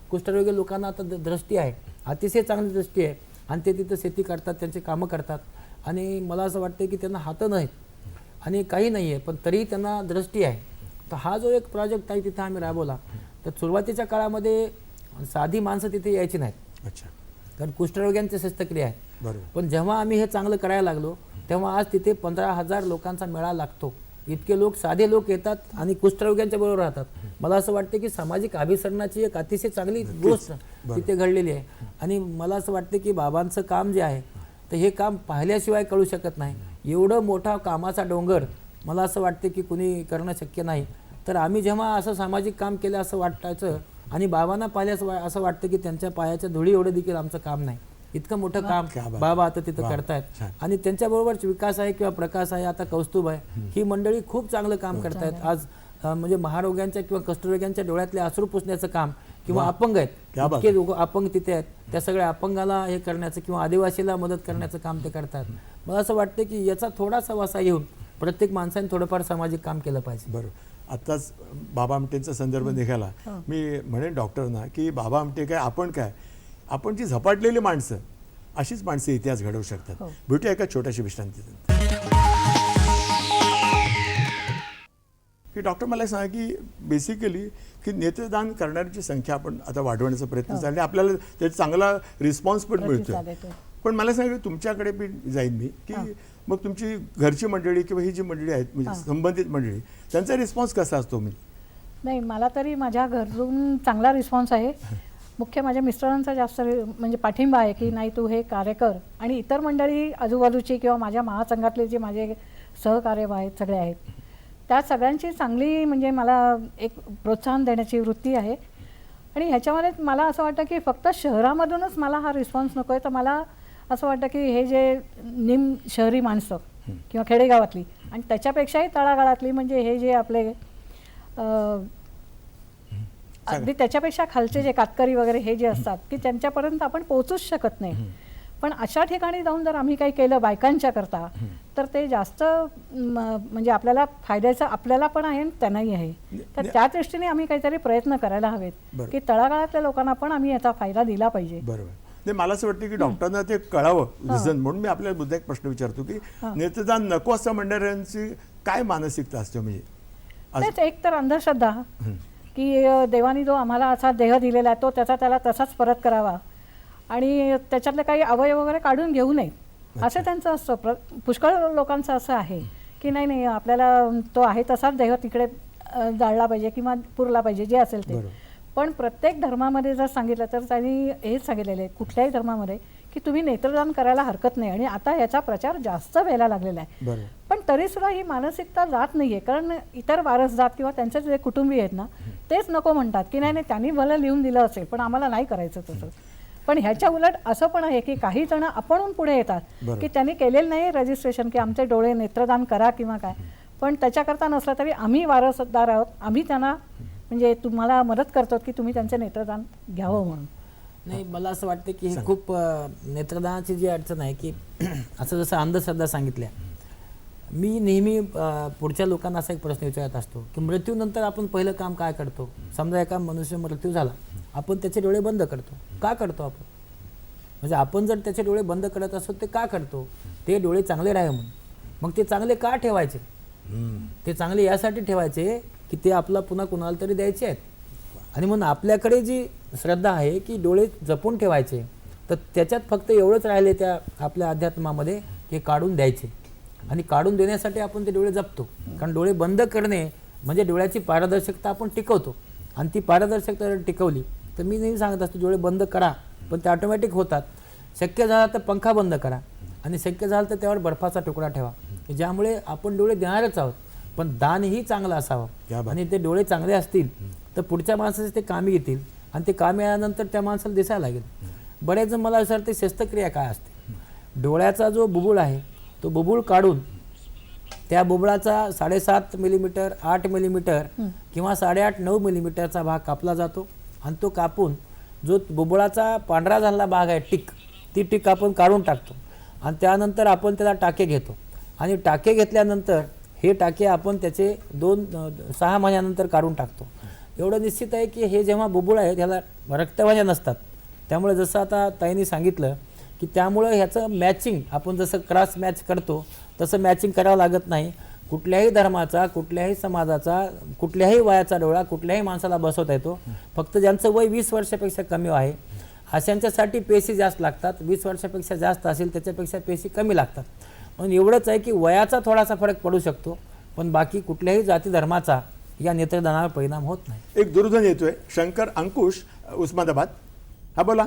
Speaker 2: कुष्ठरोगी लोकांना आता दृष्टी आहे, अतिशय चांगली दृष्टी आहे आणि ते तिथं शेती करतात, त्यांचे कामं करतात आणि मला असं वाटतं की त्यांना हातं नाहीत आणि काही नाही आहे पण तरीही त्यांना दृष्टी आहे. तर हा जो एक प्रोजेक्ट आहे तिथं आम्ही राबवला. तर सुरुवातीच्या काळामध्ये साधी माणसं तिथे यायची नाहीत.
Speaker 1: अच्छा.
Speaker 2: कारण कुष्ठरोग्यांची शस्त्रक्रिया आहे.
Speaker 1: बरोबर.
Speaker 2: पण जेव्हा आम्ही हे चांगलं करायला लागलो तेव्हा आज तिथे 15,000 लोकांचा मेळा लागतो. इतके लोक, साधे लोक येतात आणि कुष्ठरोग्यांच्या बरोबर राहतात. मला असं वाटतं की सामाजिक अभिसरणाची एक अतिशय चांगली गोष्ट तिथे घडलेली आहे आणि मला असं वाटतं की बाबांचं काम जे आहे तर हे काम पाहिल्याशिवाय कळू शकत नाही. एवढं मोठा कामाचा डोंगर मला असं वाटतं की कुणी करणं शक्य नाही. तर आम्ही जेव्हा असं सामाजिक काम केलं असं वाटायचं आणि बाबांना पाहिल्यास असं वाटतं की त्यांच्या पायाच्या धुळी एवढं देखील आमचं काम नाही. इतकं मोठं काम बाबा आता तिथं करतायत आणि त्यांच्याबरोबरच विकास आहे किंवा प्रकाश आहे, आता कौस्तुभ आहे, ही मंडळी खूप चांगलं काम करतायत. आज म्हणजे महारोग्यांच्या किंवा कुष्ठरोग्यांच्या डोळ्यातले अश्रू पुसण्याचं काम किंवा अपंग आहेत, इतके लोक अपंग तिथे आहेत, त्या सगळ्या अपंगाला हे करण्याचं किंवा आदिवासीला मदत करण्याचं काम ते करतात. मला असं वाटतं की याचा थोडासा वासा घेऊन प्रत्येक माणसाने थोडंफार सामाजिक काम केलं पाहिजे.
Speaker 1: बरोबर. आत्ताच बाबा आमटेंचा संदर्भ निघाला, मी म्हणेन डॉक्टरना की बाबा आमटे काय, आपण जी झपाटलेली माणसं, अशीच माणसं इतिहास घडवू शकतात. भेटूया एका छोट्याशी विश्रांतीनंतर. की डॉक्टर मला सांगा की बेसिकली की नेत्रदान करणाऱ्यांची संख्या आपण आता वाढवण्याचा प्रयत्न चालला आणि आपल्याला त्याचा चांगला रिस्पॉन्स पण मिळतो. पण मला सांगा तुमच्याकडे पण जाईन मी की मग तुमची घरची मंडळी किंवा ही जी मंडळी आहेत म्हणजे संबंधित मंडळी, त्यांचा रिस्पॉन्स कसा असतो?
Speaker 4: नाही, मला तरी माझ्या घरून चांगला रिस्पॉन्स आहे. मुख्य माझ्या मिस्टरांचा जास्त म्हणजे पाठिंबा आहे की नाही तू हे कार्य कर. आणि इतर मंडळी आजूबाजूची किंवा माझ्या महासंघातले जे माझे सहकार्य आहेत सगळे आहेत, त्या सगळ्यांची चांगली म्हणजे मला एक प्रोत्साहन देण्याची वृत्ती आहे. आणि ह्याच्यामध्ये मला असं वाटतं की फक्त शहरामधूनच मला हा रिस्पॉन्स नको आहे, तर मला असं वाटतं की हे जे शहरी माणसं किंवा खेडेगावातली आणि त्याच्यापेक्षाही तळागाळातली म्हणजे हे जे आपले अगदी त्याच्यापेक्षा खालचे जे कातकरी वगैरे हे जे असतात की त्यांच्यापर्यंत आपण पोहोचूच शकत नाही. पण अशा ठिकाणी जाऊन जर आम्ही काही केलं बायकांच्या करता तर ते जास्त म्हणजे आपल्याला फायद्याचं आपल्याला पण आहे आणि त्यांनाही आहे. तर त्या दृष्टीने आम्ही काहीतरी प्रयत्न करायला हवेत की तळागाळातल्या लोकांना पण आम्ही याचा फायदा दिला पाहिजे.
Speaker 1: बरोबर. नाही, मला असं वाटतं की डॉक्टरांना ते कळावं रिझन, म्हणून मी आपल्याला मुद्दा एक प्रश्न विचारतो की नेत्रदान नको असं म्हणणाऱ्यांची काय मानसिकता असते? म्हणजे
Speaker 4: तेच एक तर अंधश्रद्धा की देवानी जो आम्हाला असा देह दिलेला आहे तो त्याला तसाच परत करावा आणि त्याच्यातले काही अवयव वगैरे काढून घेऊ नये असं त्यांचं असतं. पुष्कळ लोकांचं असं आहे की नाही आपल्याला तो आहे तसाच देह तिकडे जाळला पाहिजे किंवा पुरला पाहिजे जे असेल ते. पण प्रत्येक धर्मामध्ये जर सांगितलं तर त्यांनी हेच सांगितलेलं आहे कुठल्याही धर्मामध्ये की तुम्ही नेत्रदान करायला हरकत नाही. आणि आता याचा प्रचार जास्त व्हायला लागलेला आहे. पण तरीसुद्धा ही मानसिकता जात नाही आहे, कारण इतर वारसदार किंवा त्यांचे जे कुटुंबीय आहेत ना तेच नको म्हणतात की नाही त्यांनी भलं लिहून दिलं असेल पण आम्हाला नाही करायचं तसं. पण ह्याच्या उलट असं पण आहे की काही जण आपणहून पुढे येतात की त्यांनी केलेलं नाही रजिस्ट्रेशन की आमचे डोळे नेत्रदान करा किंवा काय, पण त्याच्याकरता नसलं तरी आम्ही वारसदार आहोत, आम्ही त्यांना म्हणजे तुम्हाला मदत करतो की तुम्ही त्यांचे नेत्रदान घ्यावं म्हणून.
Speaker 2: नाही, मला असं वाटतं की हे खूप नेत्रदानाची जी अडचण आहे की असं जसं अंधश्रद्धा सांगितल्या, मी नेहमी पुढच्या लोकांना असा एक प्रश्न विचारत असतो की मृत्यूनंतर आपण पहिलं काम काय करतो. समजा एका मनुष्य मृत्यू झाला, आपण त्याचे डोळे बंद करतो. का करतो आपण? म्हणजे आपण जर त्याचे डोळे बंद करत असतो ते का करतो? ते डोळे चांगले राहे म्हणून. मग ते चांगले का ठेवायचे? ते चांगले यासाठी ठेवायचे की ते आपला पुन्हा कुणाला तरी द्यायचे आहेत. आणि म्हणून आपल्याकडे जी श्रद्धा आहे की डोळे जपून ठेवायचे, तर त्याच्यात फक्त एवढंच राहिले त्या आपल्या अध्यात्मामध्ये की काढून द्यायचे. आणि काढून देण्यासाठी आपण ते डोळे जपतो. कारण डोळे बंद करणे म्हणजे डोळ्याची पारदर्शकता आपण टिकवतो. आणि ती पारदर्शकता जर टिकवली तर मी नेहमी सांगत असतो डोळे बंद करा, पण ते ऑटोमॅटिक होतात. शक्य झाला तर पंखा बंद करा, आणि शक्य झालं तर त्यावर बर्फाचा तुकडा ठेवा, ज्यामुळे आपण डोळे देणारच आहोत, पण दानही चांगलं असावं. आणि ते डोळे चांगले असतील तर पुढच्या माणसाचे ते कामी येतील, आणि ते कामी आल्यानंतर त्या माणसाला दिसायला लागेल. बरेच जण मला विचारते शस्त्रक्रिया काय असते. डोळ्याचा जो बुबुळ आहे तो बुबुळ काढून त्या बुबुळाचा 7.5 मिलीमीटर 8 मिलीमीटर किंवा 8.5 9 मिलीमीटरचा भाग कापला जातो. आणि तो कापून जो बुबुळाचा पांढरा झालेला भाग आहे टिक, ती टिक आपण काढून टाकतो. आणि त्यानंतर आपण त्याला टाके घेतो. आणि टाके घेतल्यानंतर हे टाके आपण त्याचे 6 महिन्यानंतर काढून टाकतो. एवढं निश्चित आहे की हे जेव्हा बुबुळ आहे त्याला रक्तवाहिन्या नसतात. त्यामुळे जसं आता ताईंनी सांगितलं की त्यामुळं ह्याचं मॅचिंग आपण जसं क्रॉस मॅच करतो तसं मॅचिंग करावं लागत नाही. कुठल्याही धर्माचा, कुठल्याही समाजाचा, कुठल्याही वयाचा डोळा कुठल्याही माणसाला बसवता येतो. फक्त ज्यांचं वय 20 वर्षापेक्षा कमी आहे अशांच्यासाठी पेशी जास्त लागतात. 20 वर्षापेक्षा जास्त असेल त्याच्यापेक्षा पेशी कमी लागतात. म्हणून एवढंच आहे की वयाचा थोडासा फरक पडू शकतो, पण बाकी कुठल्याही जाती धर्माचा या नेत्रदानावर परिणाम होत नाही.
Speaker 1: एक दूरध्वनी येतोय. शंकर अंकुश, उस्मानाबाद. हा बोला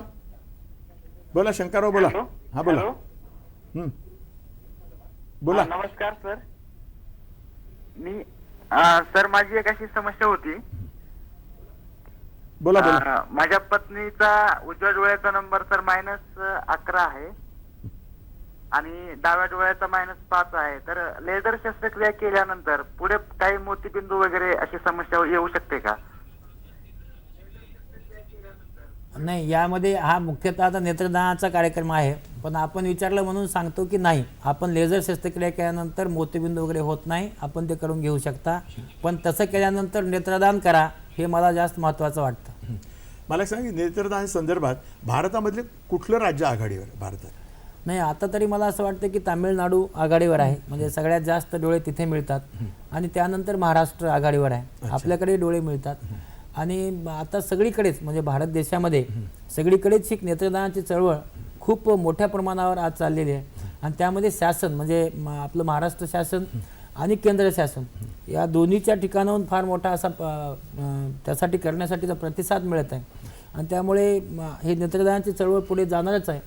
Speaker 1: बोला शंकरराव, बोला. हा बोला. बोला.
Speaker 12: नमस्कार सर. मी सर माझी एक अशी समस्या होती.
Speaker 1: बोला बोला.
Speaker 12: माझ्या पत्नीचा उजव्या डोळ्याचा नंबर सर -11 आहे आणि डाव्या डोळ्याचा -5 आहे. तर लेझर शस्त्रक्रिया केल्यानंतर पुढे काही मोतीबिंदू वगैरे अशी समस्या येऊ शकते का?
Speaker 2: नाही, यामध्ये हा मुख्यतः आता नेत्रदानाचा कार्यक्रम आहे, पण आपण विचारलं म्हणून सांगतो की नाही, आपण लेझर शस्त्रक्रिया केल्यानंतर मोतीबिंदू वगैरे होत नाही, आपण ते करून घेऊ शकता. पण तसं केल्यानंतर नेत्रदान करा, हे मला जास्त महत्त्वाचं वाटतं.
Speaker 1: मला सांग, नेत्रदान संदर्भात भारतामधले कुठलं राज्य आघाडीवर भारतात?
Speaker 2: नाही, आता तरी मला असं वाटतं की तामिळनाडू आघाडीवर आहे, म्हणजे सगळ्यात जास्त डोळे तिथे मिळतात. आणि त्यानंतर महाराष्ट्र आघाडीवर आहे. आपल्याकडे डोळे मिळतात. आणि आता सगळीकडेच म्हणजे भारत देशामध्ये सगळीकडेच एक नेत्रदानाची चळवळ खूप मोठ्या प्रमाणावर आज चाललेली आहे. आणि त्यामध्ये शासन म्हणजे आपलं महाराष्ट्र शासन आणि केंद्र शासन या दोन्हीच्या ठिकाणाहून फार मोठा असा त्यासाठी करण्यासाठीचा प्रतिसाद मिळत आहे. आणि त्यामुळे हे नेत्रदानाची चळवळ पुढे जाणारच आहे.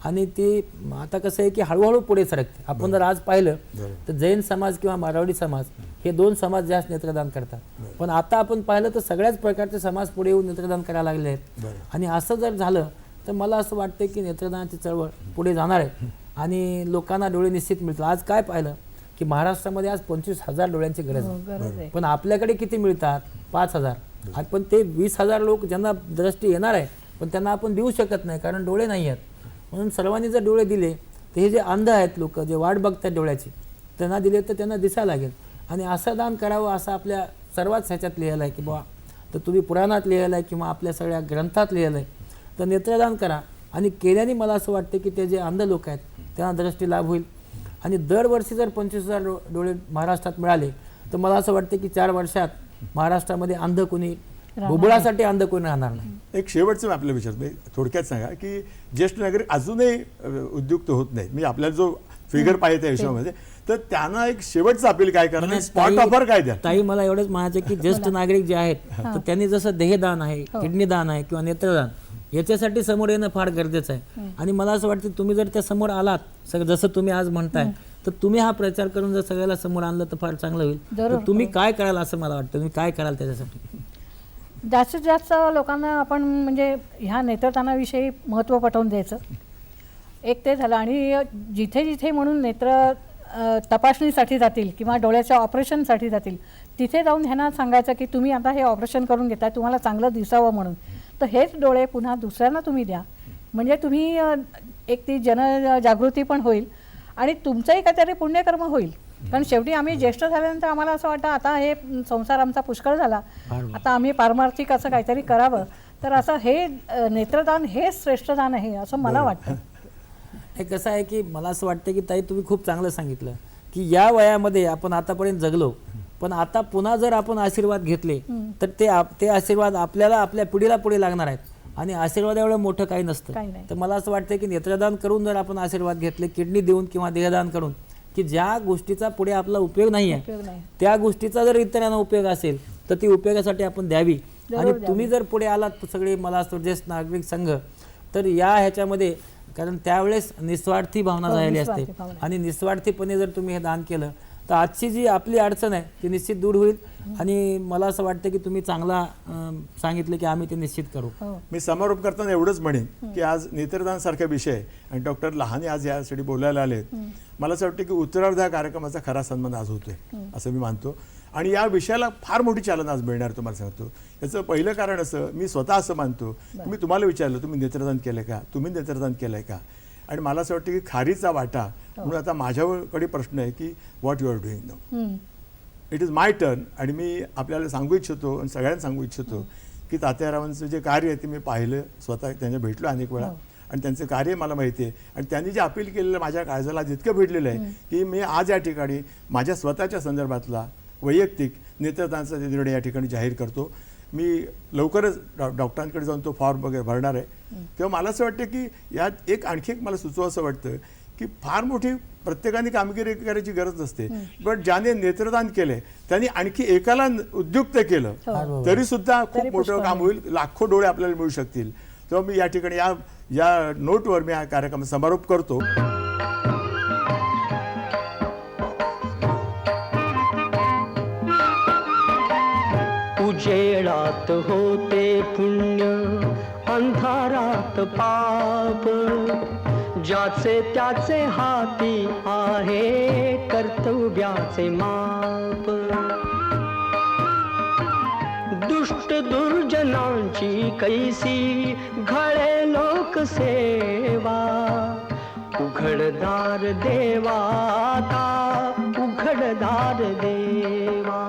Speaker 2: आणि ती आता कसं आहे की हळूहळू पुढे सरकते. आपण जर आज पाहिलं तर जैन समाज किंवा मारवाडी समाज हे 2 समाज जास्त नेत्रदान करतात. पण आता आपण पाहिलं तर सगळ्याच प्रकारचे समाज पुढे येऊन नेत्रदान करायला लागले आहेत. आणि असं जर झालं तर मला असं वाटतं की नेत्रदानाची चळवळ पुढे जाणार आहे आणि लोकांना डोळे निश्चित मिळतील. आज काय पाहिलं की महाराष्ट्रामध्ये आज 25,000 डोळ्यांची गरज आहे, पण आपल्याकडे किती मिळतात? 5,000. पण ते 20,000 लोक ज्यांना दृष्टी येणार आहे पण त्यांना आपण देऊ शकत नाही, कारण डोळे नाही आहेत. म्हणून सर्वांनी जर डोळे दिले तर हे जे अंध आहेत लोक, जे वाट बघतात डोळ्याची, त्यांना दिले तर त्यांना दिसायला लागेल. आणि असं दान करावं असं आपल्या सर्वात ह्याच्यात लिहिलं आहे की बुवा, तर तुम्ही पुराणात लिहिलं आहे किंवा आपल्या सगळ्या ग्रंथात लिहिलं आहे, तर नेत्रदान करा. आणि केल्याने मला असं वाटतं की ते जे अंध लोक आहेत त्यांना दृष्टी लाभ होईल. आणि दरवर्षी जर 25,000 डोळे महाराष्ट्रात मिळाले तर मला असं वाटतं की 4 वर्षात महाराष्ट्रामध्ये अंध कोणी, बुबुळासाठी अंध कोणी राहणार नाही.
Speaker 1: एक शेवटचं मी आपल्या विचार थोडक्यात सांगा की ज्येष्ठ नागरिक अजूनही उद्युक्त होत नाही, म्हणजे आपल्याला जो फिगर पाहिजे त्या विषयामध्ये, तर त्यांना एक शेवटचं अपील काय करणार? स्पॉट ऑफर काय द्या?
Speaker 2: ताई, मला एवढंच म्हणायचं की ज्येष्ठ नागरिक जे आहेत तर त्यांनी जसं देहदान आहे, किडनी दान आहे किंवा नेत्रदान, याच्यासाठी समोर येणं फार गरजेचं आहे. आणि मला असं वाटतं तुम्ही जर त्या समोर आलात, जसं तुम्ही आज म्हणताय, तर तुम्ही हा प्रचार करून जर सगळ्याला समोर आणलं तर फार चांगलं होईल. तर तुम्ही काय कराल असं मला वाटतं, तुम्ही काय कराल त्याच्यासाठी?
Speaker 4: जास्तीत जास्त लोकांना आपण म्हणजे ह्या नेत्रदानाविषयी महत्त्व पटवून द्यायचं, एक ते झालं. आणि जिथे जिथे म्हणून नेत्र तपासणीसाठी जातील किंवा डोळ्याच्या ऑपरेशनसाठी जातील तिथे जाऊन ह्यांना सांगायचं की तुम्ही आता हे ऑपरेशन करून घेताय, तुम्हाला चांगलं दिसावं म्हणून, तर हेच डोळे पुन्हा दुसऱ्यांना तुम्ही द्या. म्हणजे तुम्ही एक ती जनजागृती पण होईल आणि तुमचंही काहीतरी पुण्यकर्म होईल. कारण शेवटी आम्ही ज्येष्ठ झाल्यानंतर आम्हाला असं वाटतं आता हे संसार आमचा पुष्कळ झाला, आता आम्ही पारमार्थिक असं काहीतरी करावं. तर असं हे नेत्रदान हे श्रेष्ठ दान आहे असं मला वाटतं.
Speaker 2: हे कसं आहे की मला असं वाटतं की ताई तुम्ही खूप चांगलं सांगितलं की या वयामध्ये आपण आतापर्यंत जगलो, पण आता पुन्हा जर आपण आशीर्वाद घेतले तर ते आशीर्वाद आपल्याला आपल्या पिढीला पुढे लागणार आहेत. आणि आशीर्वाद एवढं मोठं काही नसतं. तर मला असं वाटतं की नेत्रदान करून जर आपण आशीर्वाद घेतले, किडनी देऊन किंवा देहदान करून, की ज्या गोष्टीचा पुढे आपला उपयोग नाही आहे त्या गोष्टीचा जर इतरांना उपयोग असेल तर ती उपयोगासाठी आपण द्यावी. आणि तुम्ही जर पुढे आलात सगळे मला असं ज्येष्ठ नागरिक संघ, तर या ह्याच्यामध्ये कारण त्यावेळेस निस्वार्थी भावना झालेली असते आणि निस्वार्थीपणे जर तुम्ही हे दान केलं तर आजची जी आपली अडचण आहे ती निश्चित दूर होईल. आणि मला असं वाटतं की तुम्ही चांगला सांगितलं की आम्ही ते निश्चित करू.
Speaker 1: मी समारोप करताना एवढंच म्हणेन की आज नेत्रदान सारखा विषय आणि डॉक्टर लहाने आज यासाठी बोलायला आले. मला असं वाटतं की उत्तरार्ध हा कार्यक्रमाचा खरा सन्मान आज होतोय असं मी मानतो. आणि या विषयाला फार मोठी चालना आज मिळणार तुम्हाला सांगतो. याचं पहिलं कारण असं, मी स्वतः असं मानतो, मी तुम्हाला विचारलं तुम्ही नेत्रदान केलंय का, तुम्ही नेत्रदान केलंय का, आणि मला असं वाटतं की खारीचा वाटा म्हणून आता माझ्याकडे प्रश्न आहे की what you are doing now, it is my turn. आणि मी आपल्याला सांगू इच्छितो आणि सगळ्यांना सांगू इच्छितो की तात्यारावांचं जे कार्य आहे ते मी पाहिलं, स्वतः त्यांना भेटलो अनेक वेळा आणि त्यांचं कार्य मला माहिती आहे. आणि त्यांनी जे अपील केलेलं माझ्या काळजाला जितकं भेटलेलं आहे की मी आज या ठिकाणी माझ्या स्वतःच्या संदर्भातला वैयक्तिक नेत्रदानाचा निर्णय या ठिकाणी जाहीर करतो. मी लवकरच डॉक्टरांकडे जाऊन तो फॉर्म वगैरे भरणार आहे. किंवा मला असं वाटतं की यात एक मला सुचवं असं वाटतं की फार मोठी प्रत्येकाने कामगिरी करायची गरज नसते, पण ज्याने नेत्रदान केलंय त्यांनी आणखी एकाला उद्युक्त केलं तरी सुद्धा खूप मोठं काम होईल, लाखो डोळे आपल्याला मिळू शकतील. तेव्हा मी या ठिकाणी या नोटवर मी हा कार्यक्रम समारोप करतो.
Speaker 13: उजेडात होते पुण्य, अंधारात पाप, ज्याचे त्याचे हाती आहे कर्तव्याचे माप. दुष्ट दुर्जनांची कैसी घडे लोकसेवा, उघडदार देवा आता उघडदार देवा.